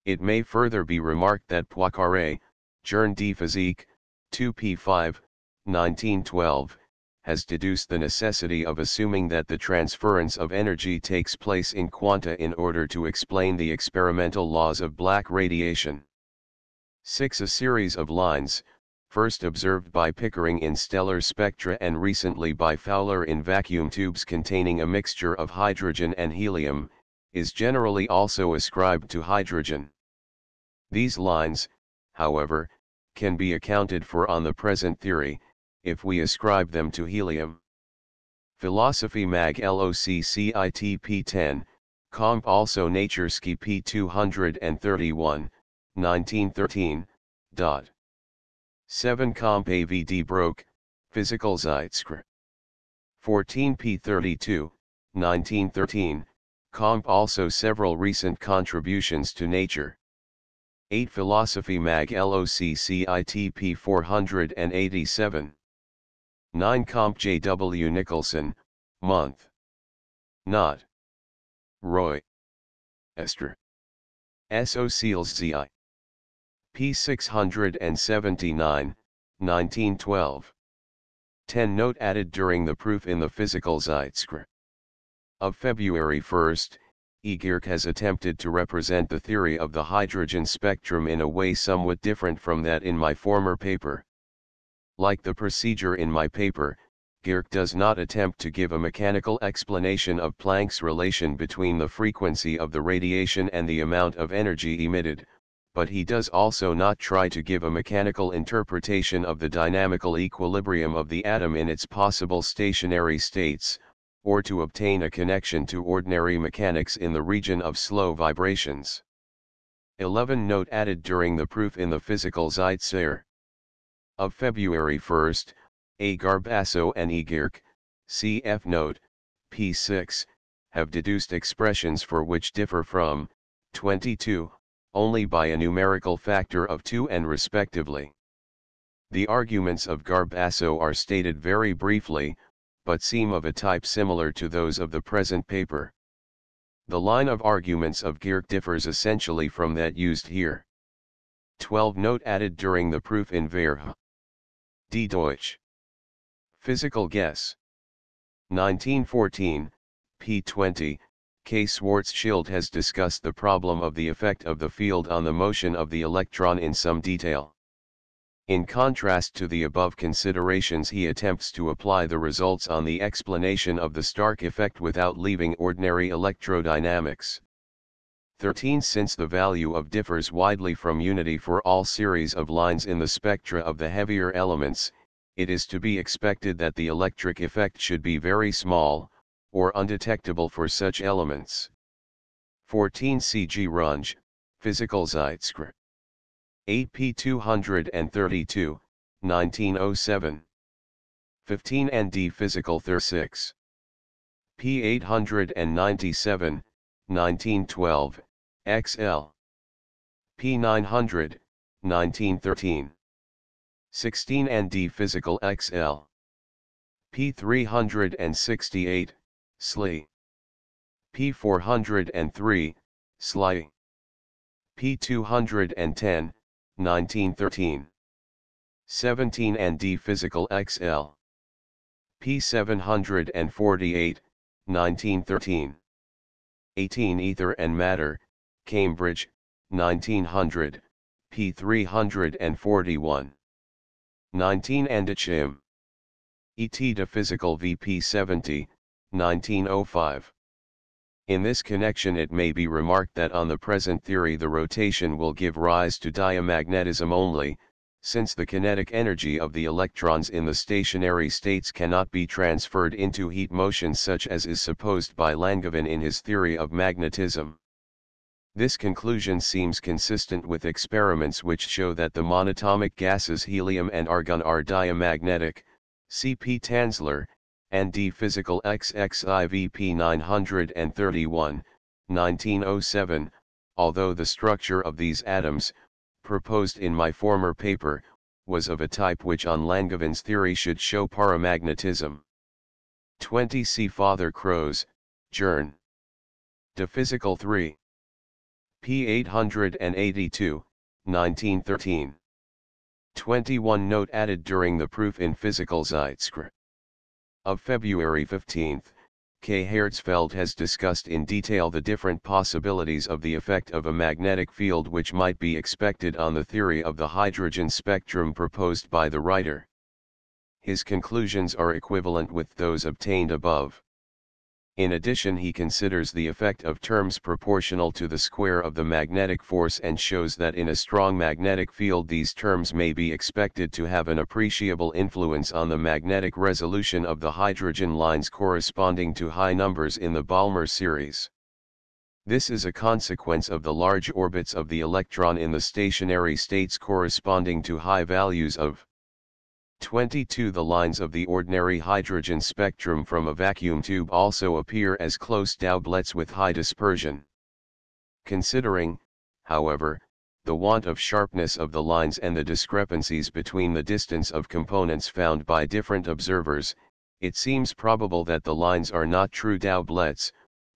Speaker 1: It may further be remarked that Poincaré, Journée de Physique, 2p5, 1912, has deduced the necessity of assuming that the transference of energy takes place in quanta in order to explain the experimental laws of black radiation. 6. A series of lines, first observed by Pickering in stellar spectra and recently by Fowler in vacuum tubes containing a mixture of hydrogen and helium, is generally also ascribed to hydrogen. These lines, however, can be accounted for on the present theory, if we ascribe them to helium. Philosophy Mag LOCCIT p10, Comp also Natureski p 231, 1913, dot. 7 Comp AVD Broke, Physical Zeitschrift. 14 p 32, 1913, Comp also several recent contributions to Nature. 8 Philosophy Mag LOCCIT p 487. 9 Comp J. W. Nicholson, Month. Not. Roy. Esther. S.O. Seals Z.I. p. 679, 1912. 10 Note added during the proof in the Physical Zeitschrift of February 1. Egirk has attempted to represent the theory of the hydrogen spectrum in a way somewhat different from that in my former paper. Like the procedure in my paper, Geerk does not attempt to give a mechanical explanation of Planck's relation between the frequency of the radiation and the amount of energy emitted, but he does also not try to give a mechanical interpretation of the dynamical equilibrium of the atom in its possible stationary states, or to obtain a connection to ordinary mechanics in the region of slow vibrations. 11 Note added during the proof in the Physical Zeitzer of February 1, A. Garbasso and E. Geerk, cf. Note, p6, have deduced expressions for which differ from 22, only by a numerical factor of 2 and respectively. The arguments of Garbasso are stated very briefly, but seem of a type similar to those of the present paper. The line of arguments of Geerk differs essentially from that used here. 12 Note added during the proof in Verh. Die Deutsch. Physical Guess. 1914, p. 20, K. Schwarzschild has discussed the problem of the effect of the field on the motion of the electron in some detail. In contrast to the above considerations, he attempts to apply the results on the explanation of the Stark effect without leaving ordinary electrodynamics. 13 Since the value of differs widely from unity for all series of lines in the spectra of the heavier elements, it is to be expected that the electric effect should be very small, or undetectable for such elements. 14 C.G. Runge, Physical Zeitschrift. 8p 232, 1907. 15 N.D. Physical 36. p. 897, 1912, XL. p. 900, 1913. 16 N.D. Physical XL. p. 368, Slee. p. 403, Sly. p. 210, 1913. 17 N.D. Physical XL. p. 748, 1913. 18 Ether and Matter, Cambridge, 1900, p. 341. 19 Endichim. E.T. de Physical VP 70, 1905. In this connection it may be remarked that on the present theory the rotation will give rise to diamagnetism only, since the kinetic energy of the electrons in the stationary states cannot be transferred into heat motion such as is supposed by Langevin in his theory of magnetism. This conclusion seems consistent with experiments which show that the monatomic gases helium and argon are diamagnetic. C.P. Tanzler, N.D. Physical XXIVP 931, 1907, although the structure of these atoms, proposed in my former paper, was of a type which on Langevin's theory should show paramagnetism. 20 See Father Croes, Journ. De Physical 3. p. 882, 1913. 21 Note added during the proof in Physical Zeitschrift of February 15, K. Hertzfeld has discussed in detail the different possibilities of the effect of a magnetic field which might be expected on the theory of the hydrogen spectrum proposed by the writer. His conclusions are equivalent with those obtained above. In addition, he considers the effect of terms proportional to the square of the magnetic force and shows that in a strong magnetic field these terms may be expected to have an appreciable influence on the magnetic resolution of the hydrogen lines corresponding to high numbers in the Balmer series. This is a consequence of the large orbits of the electron in the stationary states corresponding to high values of 22. The lines of the ordinary hydrogen spectrum from a vacuum tube also appear as close doublets with high dispersion. Considering, however, the want of sharpness of the lines and the discrepancies between the distance of components found by different observers, it seems probable that the lines are not true doublets,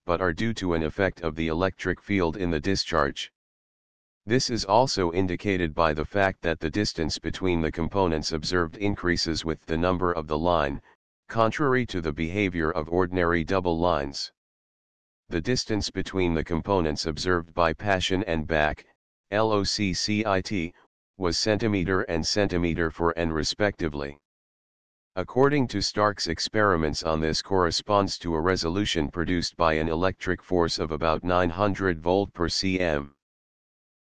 Speaker 1: but are due to an effect of the electric field in the discharge. This is also indicated by the fact that the distance between the components observed increases with the number of the line, contrary to the behavior of ordinary double lines. The distance between the components observed by Paschen and Bach, LOCCIT, was centimeter and centimeter for n respectively. According to Stark's experiments on this corresponds to a resolution produced by an electric force of about 900 volt per cm.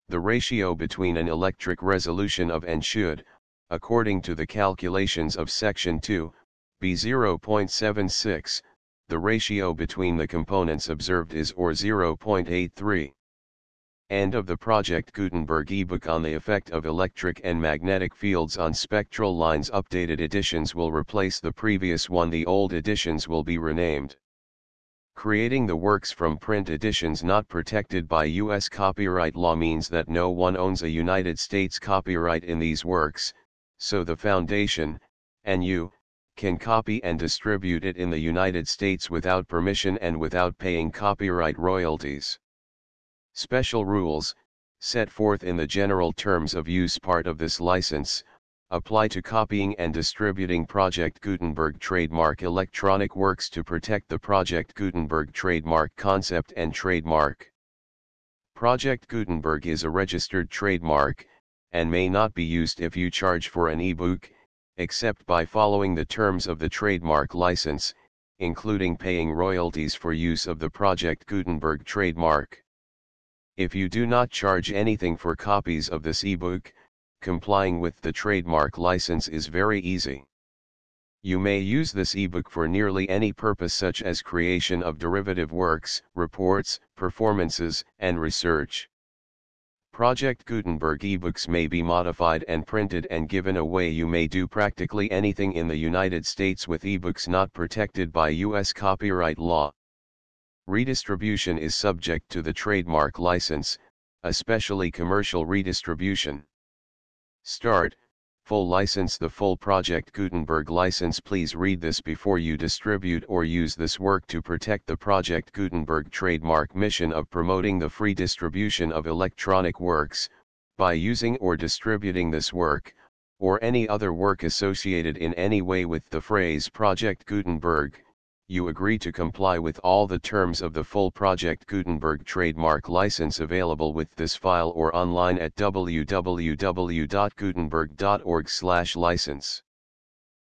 Speaker 1: The ratio between an electric resolution of n should, according to the calculations of section 2, be 0.76, the ratio between the components observed is or 0.83. End of the Project Gutenberg ebook on the effect of electric and magnetic fields on spectral lines. Updated editions will replace the previous one. The old editions will be renamed. Creating the works from print editions not protected by U.S. copyright law means that no one owns a United States copyright in these works, so the Foundation, and you, can copy and distribute it in the United States without permission and without paying copyright royalties. Special rules, set forth in the General Terms of Use part of this license, apply to copying and distributing Project Gutenberg trademark electronic works to protect the Project Gutenberg trademark concept and trademark. Project Gutenberg is a registered trademark, and may not be used if you charge for an ebook, except by following the terms of the trademark license, including paying royalties for use of the Project Gutenberg trademark. If you do not charge anything for copies of this ebook, complying with the trademark license is very easy. You may use this ebook for nearly any purpose such as creation of derivative works, reports, performances, and research. Project Gutenberg ebooks may be modified and printed and given away. You may do practically anything in the United States with ebooks not protected by U.S. copyright law. Redistribution is subject to the trademark license, especially commercial redistribution. Start, full license. The full Project Gutenberg license. Please read this before you distribute or use this work to protect the Project Gutenberg trademark mission of promoting the free distribution of electronic works, by using or distributing this work, or any other work associated in any way with the phrase Project Gutenberg. You agree to comply with all the terms of the full Project Gutenberg trademark license available with this file or online at www.gutenberg.org/license.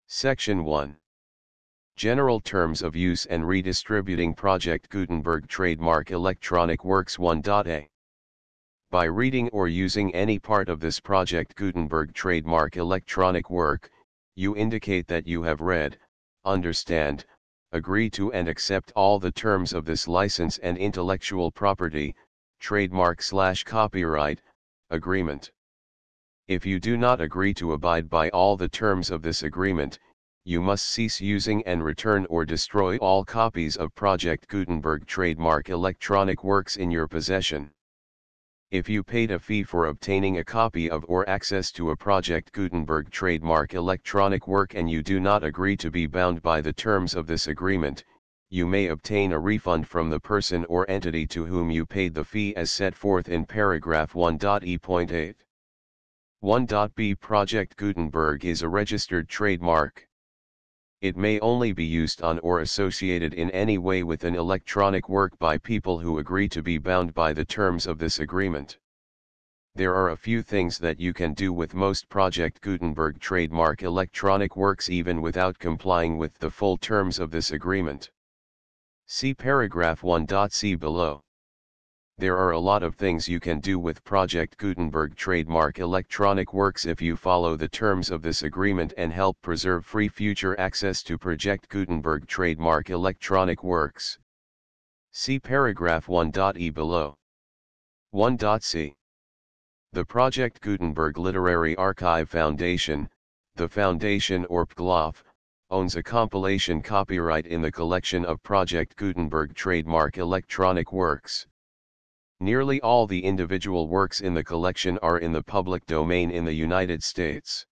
Speaker 1: Section 1. General Terms of Use and Redistributing Project Gutenberg Trademark Electronic Works 1.a. By reading or using any part of this Project Gutenberg trademark electronic work, you indicate that you have read, understand, agree to and accept all the terms of this license and intellectual property, trademark/copyright, agreement. If you do not agree to abide by all the terms of this agreement, you must cease using and return or destroy all copies of Project Gutenberg trademark electronic works in your possession. If you paid a fee for obtaining a copy of or access to a Project Gutenberg trademark electronic work and you do not agree to be bound by the terms of this agreement, you may obtain a refund from the person or entity to whom you paid the fee as set forth in paragraph 1.e.8. 1.b. Project Gutenberg is a registered trademark. It may only be used on or associated in any way with an electronic work by people who agree to be bound by the terms of this agreement. There are a few things that you can do with most Project Gutenberg trademark electronic works even without complying with the full terms of this agreement. See paragraph 1.c below. There are a lot of things you can do with Project Gutenberg trademark electronic works if you follow the terms of this agreement and help preserve free future access to Project Gutenberg trademark electronic works. See paragraph 1.e below. 1.c. The Project Gutenberg Literary Archive Foundation, the Foundation or PGLOF, owns a compilation copyright in the collection of Project Gutenberg trademark electronic works. Nearly all the individual works in the collection are in the public domain in the United States.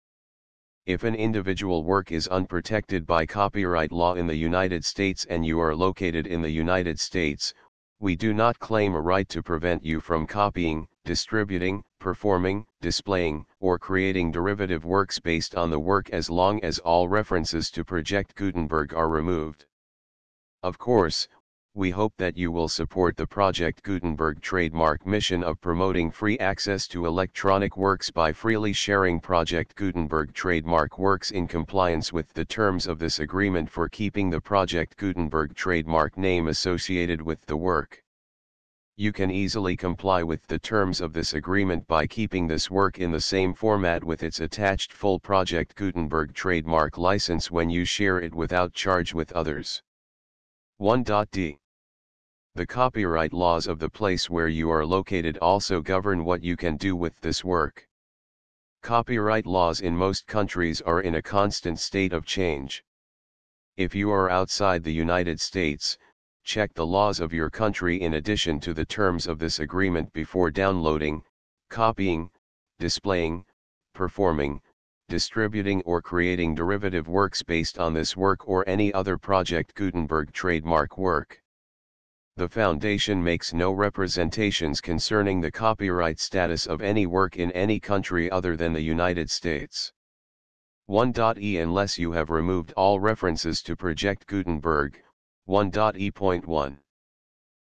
Speaker 1: If an individual work is unprotected by copyright law in the United States and you are located in the United States, we do not claim a right to prevent you from copying, distributing, performing, displaying, or creating derivative works based on the work as long as all references to Project Gutenberg are removed. Of course, We hope that you will support the Project Gutenberg trademark mission of promoting free access to electronic works by freely sharing Project Gutenberg trademark works in compliance with the terms of this agreement for keeping the Project Gutenberg trademark name associated with the work. You can easily comply with the terms of this agreement by keeping this work in the same format with its attached full Project Gutenberg trademark license when you share it without charge with others. 1.d. The copyright laws of the place where you are located also govern what you can do with this work. Copyright laws in most countries are in a constant state of change. If you are outside the United States, check the laws of your country in addition to the terms of this agreement before downloading, copying, displaying, performing, distributing or creating derivative works based on this work or any other Project Gutenberg trademark work. The Foundation makes no representations concerning the copyright status of any work in any country other than the United States. 1.e Unless you have removed all references to Project Gutenberg, 1.e.1.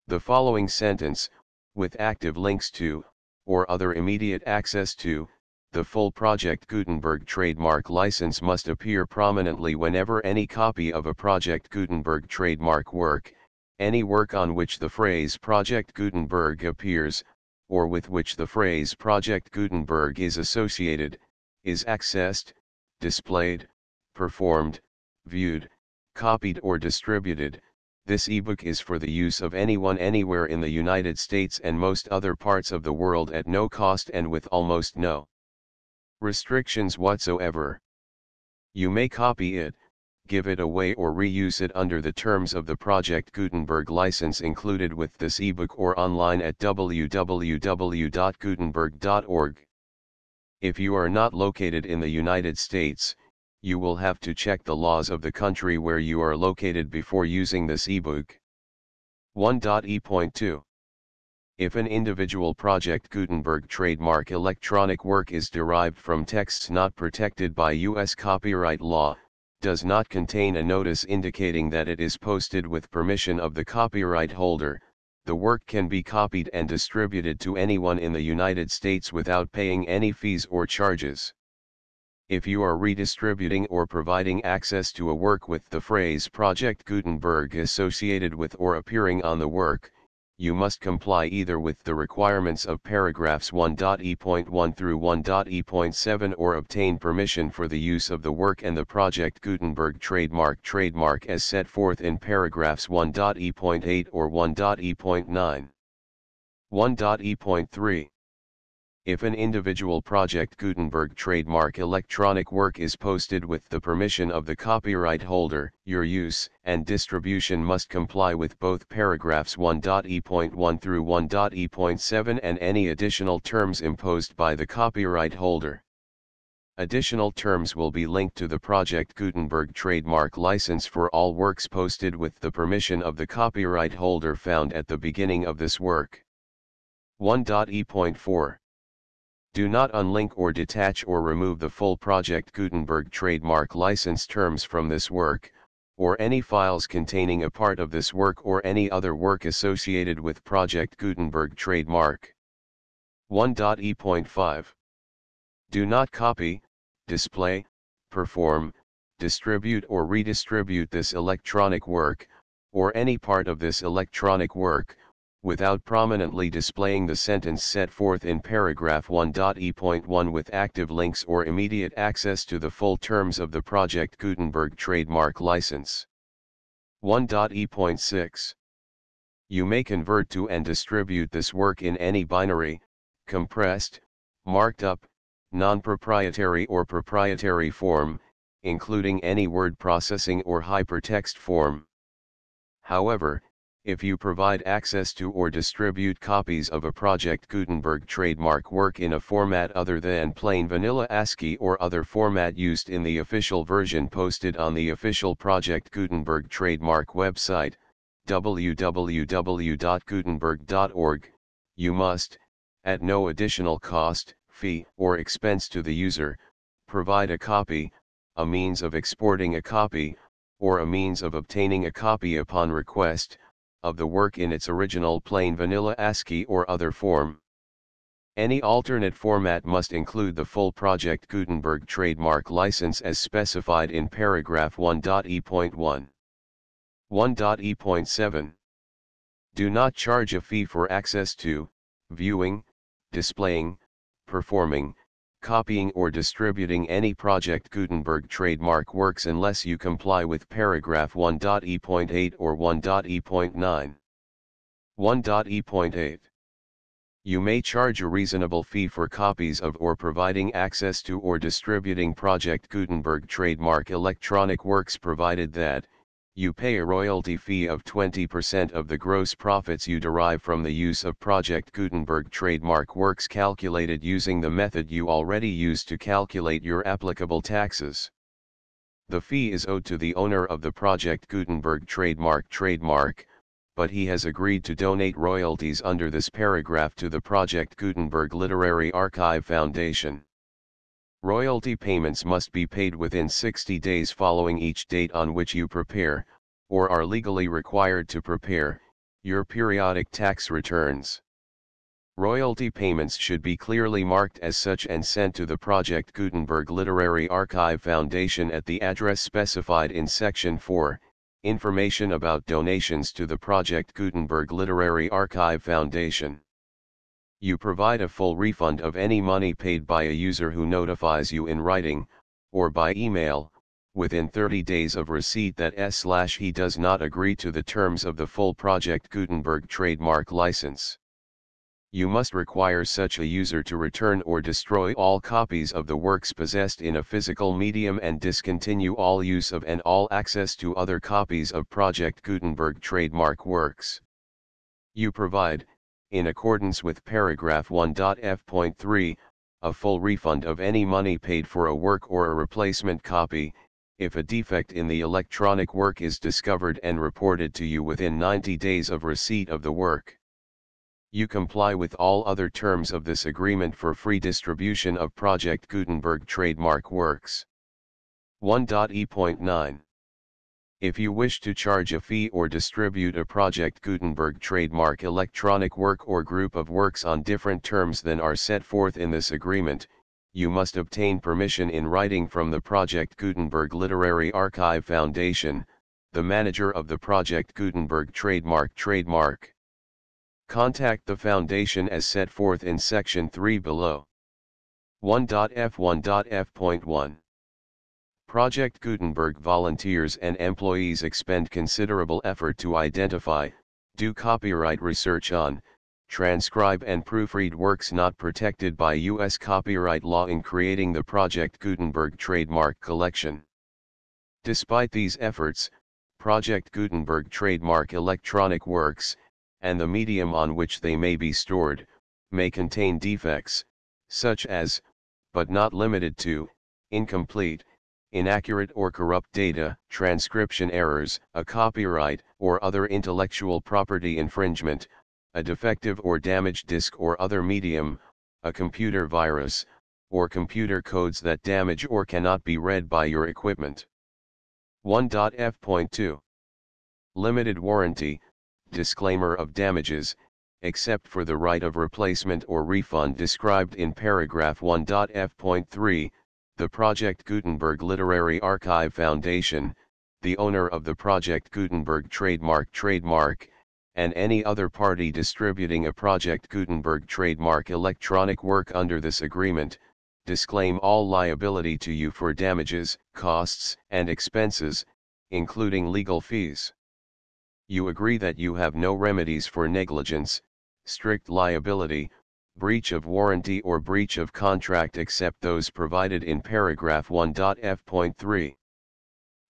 Speaker 1: The following sentence, with active links to, or other immediate access to, the full Project Gutenberg trademark license must appear prominently whenever any copy of a Project Gutenberg trademark work, any work on which the phrase Project Gutenberg appears, or with which the phrase Project Gutenberg is associated, is accessed, displayed, performed, viewed, copied or distributed. This ebook is for the use of anyone anywhere in the United States and most other parts of the world at no cost and with almost no restrictions whatsoever. You may copy it, give it away or reuse it under the terms of the Project Gutenberg license included with this ebook or online at www.gutenberg.org. If you are not located in the United States, you will have to check the laws of the country where you are located before using this ebook. 1.e.2. If an individual Project Gutenberg trademark electronic work is derived from texts not protected by U.S. copyright law, does not contain a notice indicating that it is posted with permission of the copyright holder, the work can be copied and distributed to anyone in the United States without paying any fees or charges. If you are redistributing or providing access to a work with the phrase Project Gutenberg associated with or appearing on the work, you must comply either with the requirements of paragraphs 1.e.1 through 1.e.7 or obtain permission for the use of the work and the Project Gutenberg trademark as set forth in paragraphs 1.e.8 or 1.e.9. 1.e.3. If an individual Project Gutenberg trademark electronic work is posted with the permission of the copyright holder, your use and distribution must comply with both paragraphs 1.e.1 through 1.e.7 and any additional terms imposed by the copyright holder. Additional terms will be linked to the Project Gutenberg trademark license for all works posted with the permission of the copyright holder found at the beginning of this work. 1.e.4. Do not unlink or detach or remove the full Project Gutenberg trademark license terms from this work, or any files containing a part of this work or any other work associated with Project Gutenberg trademark. 1.e.5. Do not copy, display, perform, distribute or redistribute this electronic work, or any part of this electronic work, without prominently displaying the sentence set forth in paragraph 1.e.1 with active links or immediate access to the full terms of the Project Gutenberg trademark license. 1.e.6. You may convert to and distribute this work in any binary, compressed, marked up, non-proprietary or proprietary form, including any word processing or hypertext form. However, if you provide access to or distribute copies of a Project Gutenberg trademark work in a format other than plain vanilla ASCII or other format used in the official version posted on the official Project Gutenberg trademark website, www.gutenberg.org, you must, at no additional cost, fee, or expense to the user, provide a copy, a means of exporting a copy, or a means of obtaining a copy upon request, of the work in its original plain vanilla ASCII or other form. Any alternate format must include the full Project Gutenberg trademark license as specified in paragraph 1.e.1. 1.e.7. Do not charge a fee for access to, viewing, displaying, performing, copying or distributing any Project Gutenberg trademark works unless you comply with paragraph 1.e.8 or 1.e.9. 1.e.8. You may charge a reasonable fee for copies of or providing access to or distributing Project Gutenberg trademark electronic works provided that, you pay a royalty fee of 20% of the gross profits you derive from the use of Project Gutenberg trademark works calculated using the method you already use to calculate your applicable taxes. The fee is owed to the owner of the Project Gutenberg trademark, but he has agreed to donate royalties under this paragraph to the Project Gutenberg Literary Archive Foundation. Royalty payments must be paid within 60 days following each date on which you prepare, or are legally required to prepare, your periodic tax returns. Royalty payments should be clearly marked as such and sent to the Project Gutenberg Literary Archive Foundation at the address specified in Section 4, Information about donations to the Project Gutenberg Literary Archive Foundation. You provide a full refund of any money paid by a user who notifies you in writing, or by email, within 30 days of receipt that he does not agree to the terms of the full Project Gutenberg trademark license. You must require such a user to return or destroy all copies of the works possessed in a physical medium and discontinue all use of and all access to other copies of Project Gutenberg trademark works. You provide, in accordance with paragraph 1.f.3, a full refund of any money paid for a work or a replacement copy, if a defect in the electronic work is discovered and reported to you within 90 days of receipt of the work. You comply with all other terms of this agreement for free distribution of Project Gutenberg trademark works. 1.e.9. If you wish to charge a fee or distribute a Project Gutenberg trademark electronic work or group of works on different terms than are set forth in this agreement, you must obtain permission in writing from the Project Gutenberg Literary Archive Foundation, the manager of the Project Gutenberg trademark. Contact the Foundation as set forth in Section 3 below. 1.f.1.f.1. Project Gutenberg volunteers and employees expend considerable effort to identify, do copyright research on, transcribe and proofread works not protected by U.S. copyright law in creating the Project Gutenberg trademark collection. Despite these efforts, Project Gutenberg trademark electronic works, and the medium on which they may be stored, may contain defects, such as, but not limited to, incomplete, inaccurate or corrupt data, transcription errors, a copyright or other intellectual property infringement, a defective or damaged disk or other medium, a computer virus, or computer codes that damage or cannot be read by your equipment. 1.f.2. Limited warranty, disclaimer of damages, except for the right of replacement or refund described in paragraph 1.f.3, the Project Gutenberg Literary Archive Foundation, the owner of the Project Gutenberg trademark, and any other party distributing a Project Gutenberg trademark electronic work under this agreement, disclaim all liability to you for damages, costs, and expenses, including legal fees. You agree that you have no remedies for negligence, strict liability, breach of warranty or breach of contract except those provided in paragraph 1.f.3.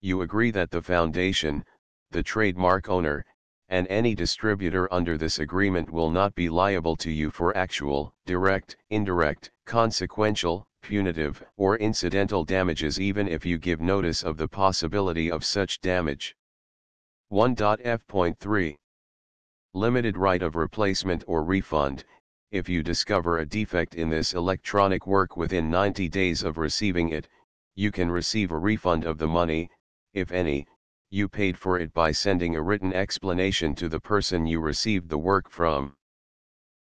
Speaker 1: You agree that the Foundation, the trademark owner, and any distributor under this agreement will not be liable to you for actual, direct, indirect, consequential, punitive, or incidental damages even if you give notice of the possibility of such damage. 1.f.3. Limited right of replacement or refund. If you discover a defect in this electronic work within 90 days of receiving it, you can receive a refund of the money, if any, You paid for it by sending a written explanation to the person you received the work from.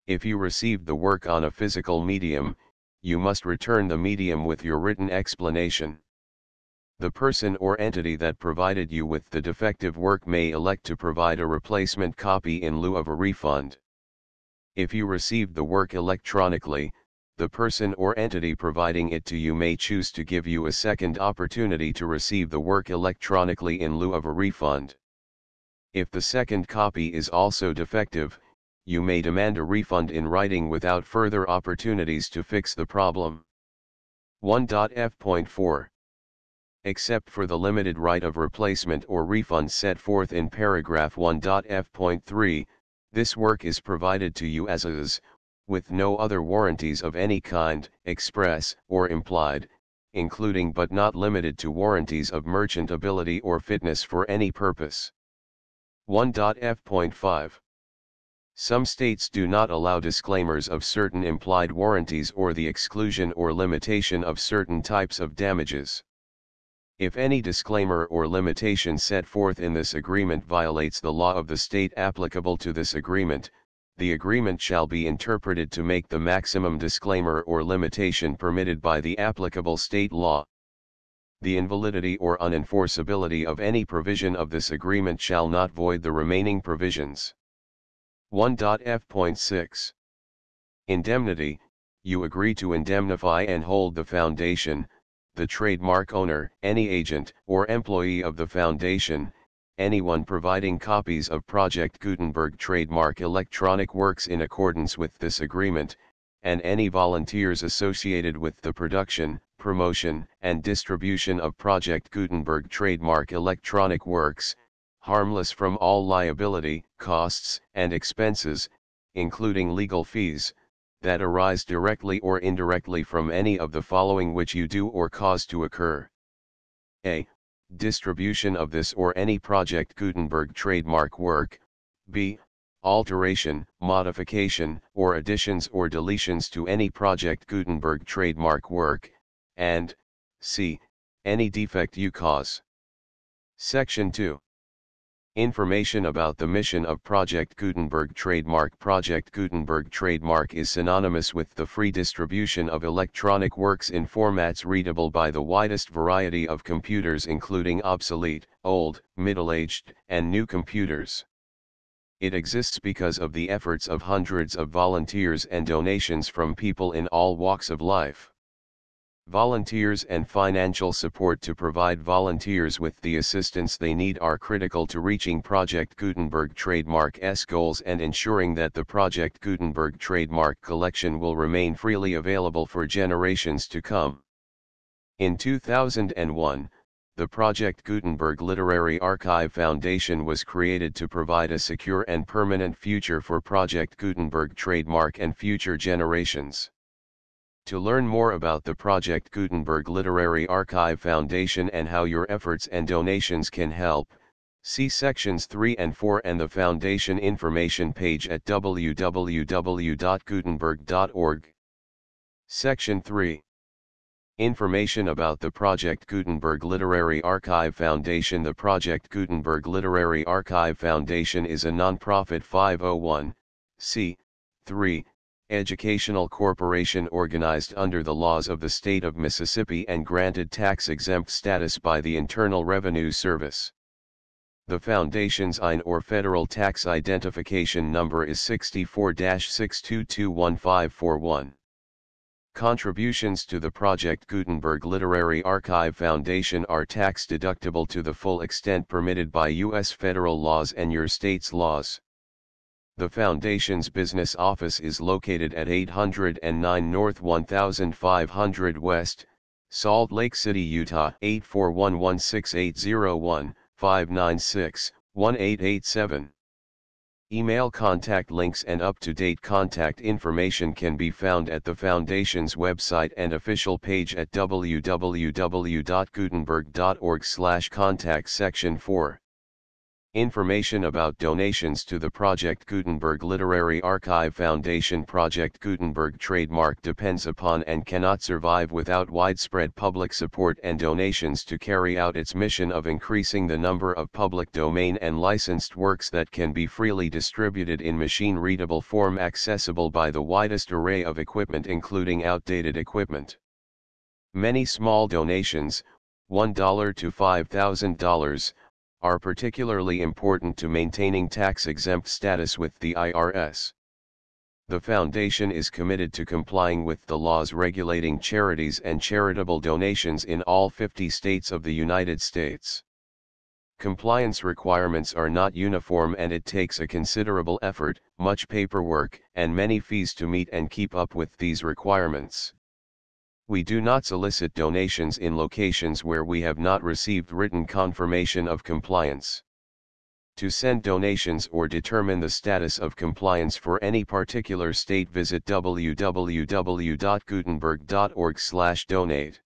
Speaker 1: If you received the work on a physical medium, you must return the medium with your written explanation. The person or entity that provided you with the defective work may elect to provide a replacement copy in lieu of a refund. If you received the work electronically, the person or entity providing it to you may choose to give you a second opportunity to receive the work electronically in lieu of a refund. If the second copy is also defective, you may demand a refund in writing without further opportunities to fix the problem. 1.f.4 Except for the limited right of replacement or refund set forth in paragraph 1.f.3, this work is provided to you as is, with no other warranties of any kind, express or implied, including but not limited to warranties of merchantability or fitness for any purpose. 1.f.5 Some states do not allow disclaimers of certain implied warranties or the exclusion or limitation of certain types of damages. If any disclaimer or limitation set forth in this agreement violates the law of the state applicable to this agreement, the agreement shall be interpreted to make the maximum disclaimer or limitation permitted by the applicable state law. The invalidity or unenforceability of any provision of this agreement shall not void the remaining provisions. 1.f.6 Indemnity. You agree to indemnify and hold the foundation, the trademark owner, any agent or employee of the foundation, anyone providing copies of Project Gutenberg trademark electronic works in accordance with this agreement, and any volunteers associated with the production, promotion, and distribution of Project Gutenberg trademark electronic works, harmless from all liability, costs, and expenses, including legal fees, that arise directly or indirectly from any of the following which you do or cause to occur. A. Distribution of this or any Project Gutenberg trademark work. B. Alteration, modification, or additions or deletions to any Project Gutenberg trademark work, and C. Any defect you cause. Section 2. Information about the mission of Project Gutenberg trademark. Project Gutenberg trademark is synonymous with the free distribution of electronic works in formats readable by the widest variety of computers, including obsolete, old, middle-aged, and new computers. It exists because of the efforts of hundreds of volunteers and donations from people in all walks of life. Volunteers and financial support to provide volunteers with the assistance they need are critical to reaching Project Gutenberg trademark's goals and ensuring that the Project Gutenberg trademark collection will remain freely available for generations to come. In 2001, the Project Gutenberg Literary Archive Foundation was created to provide a secure and permanent future for Project Gutenberg trademark and future generations. To learn more about the Project Gutenberg Literary Archive Foundation and how your efforts and donations can help, see sections 3 and 4 and the Foundation information page at www.gutenberg.org. Section 3. Information about the Project Gutenberg Literary Archive Foundation. The Project Gutenberg Literary Archive Foundation is a non-profit 501(c)(3) educational corporation organized under the laws of the state of Mississippi and granted tax-exempt status by the Internal Revenue Service. The Foundation's IN or federal tax identification number is 64-6221541. Contributions to the Project Gutenberg Literary Archive Foundation are tax-deductible to the full extent permitted by U.S. federal laws and your state's laws. The Foundation's business office is located at 809 North 1500 West, Salt Lake City, Utah 841-16801-596-1887. Email contact links and up-to-date contact information can be found at the Foundation's website and official page at www.gutenberg.org/contact. Section 4. Information about donations to the Project Gutenberg Literary Archive Foundation. Project Gutenberg trademark depends upon and cannot survive without widespread public support and donations to carry out its mission of increasing the number of public domain and licensed works that can be freely distributed in machine-readable form accessible by the widest array of equipment including outdated equipment. Many small donations, $1 to $5,000, are particularly important to maintaining tax-exempt status with the IRS. The Foundation is committed to complying with the laws regulating charities and charitable donations in all 50 states of the United States. Compliance requirements are not uniform and it takes a considerable effort, much paperwork, and many fees to meet and keep up with these requirements. We do not solicit donations in locations where we have not received written confirmation of compliance. To send donations or determine the status of compliance for any particular state, visit www.gutenberg.org/donate.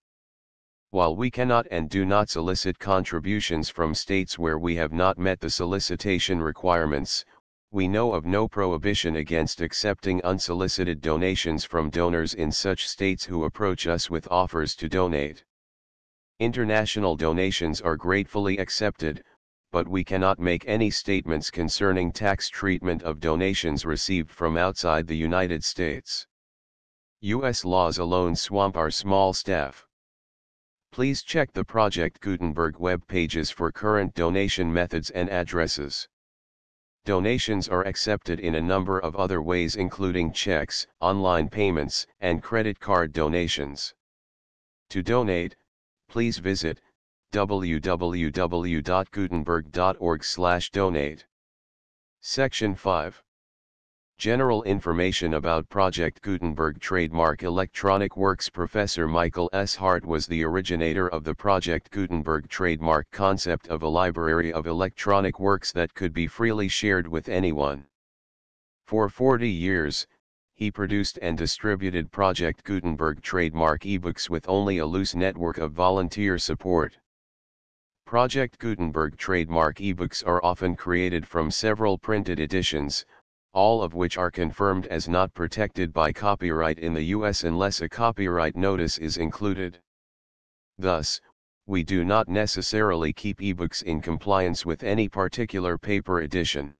Speaker 1: While we cannot and do not solicit contributions from states where we have not met the solicitation requirements, we know of no prohibition against accepting unsolicited donations from donors in such states who approach us with offers to donate. International donations are gratefully accepted, but we cannot make any statements concerning tax treatment of donations received from outside the United States. U.S. laws alone swamp our small staff. Please check the Project Gutenberg web pages for current donation methods and addresses. Donations are accepted in a number of other ways including checks, online payments, and credit card donations. To donate, please visit www.gutenberg.org/donate. Section 5. General information about Project Gutenberg trademark electronic works. Professor Michael S. Hart was the originator of the Project Gutenberg trademark concept of a library of electronic works that could be freely shared with anyone. For 40 years, he produced and distributed Project Gutenberg trademark ebooks with only a loose network of volunteer support. Project Gutenberg trademark ebooks are often created from several printed editions, all of which are confirmed as not protected by copyright in the U.S. unless a copyright notice is included. Thus, we do not necessarily keep ebooks in compliance with any particular paper edition.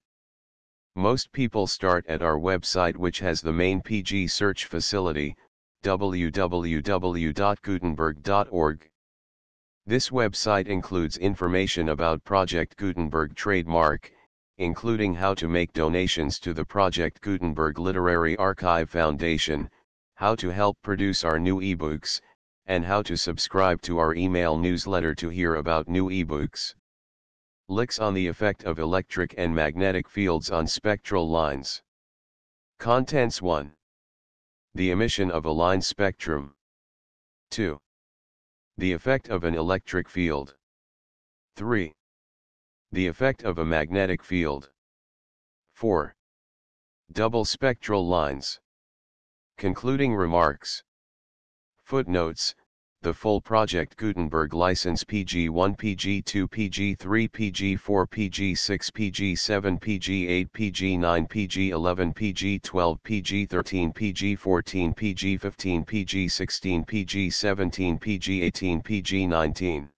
Speaker 1: Most people start at our website, which has the main PG search facility, www.gutenberg.org. This website includes information about Project Gutenberg trademark, including how to make donations to the Project Gutenberg Literary Archive Foundation, how to help produce our new ebooks, and how to subscribe to our email newsletter to hear about new ebooks. Licks on the effect of electric and magnetic fields on spectral lines. Contents: 1. The emission of a line spectrum. 2. The effect of an electric field. 3. The effect of a magnetic field. 4. Double spectral lines. Concluding remarks. Footnotes: the full Project Gutenberg license PG1, PG2, PG3, PG4, PG6, PG7, PG8, PG9, PG11, PG12, PG13, PG14, PG15, PG16, PG17, PG18, PG19.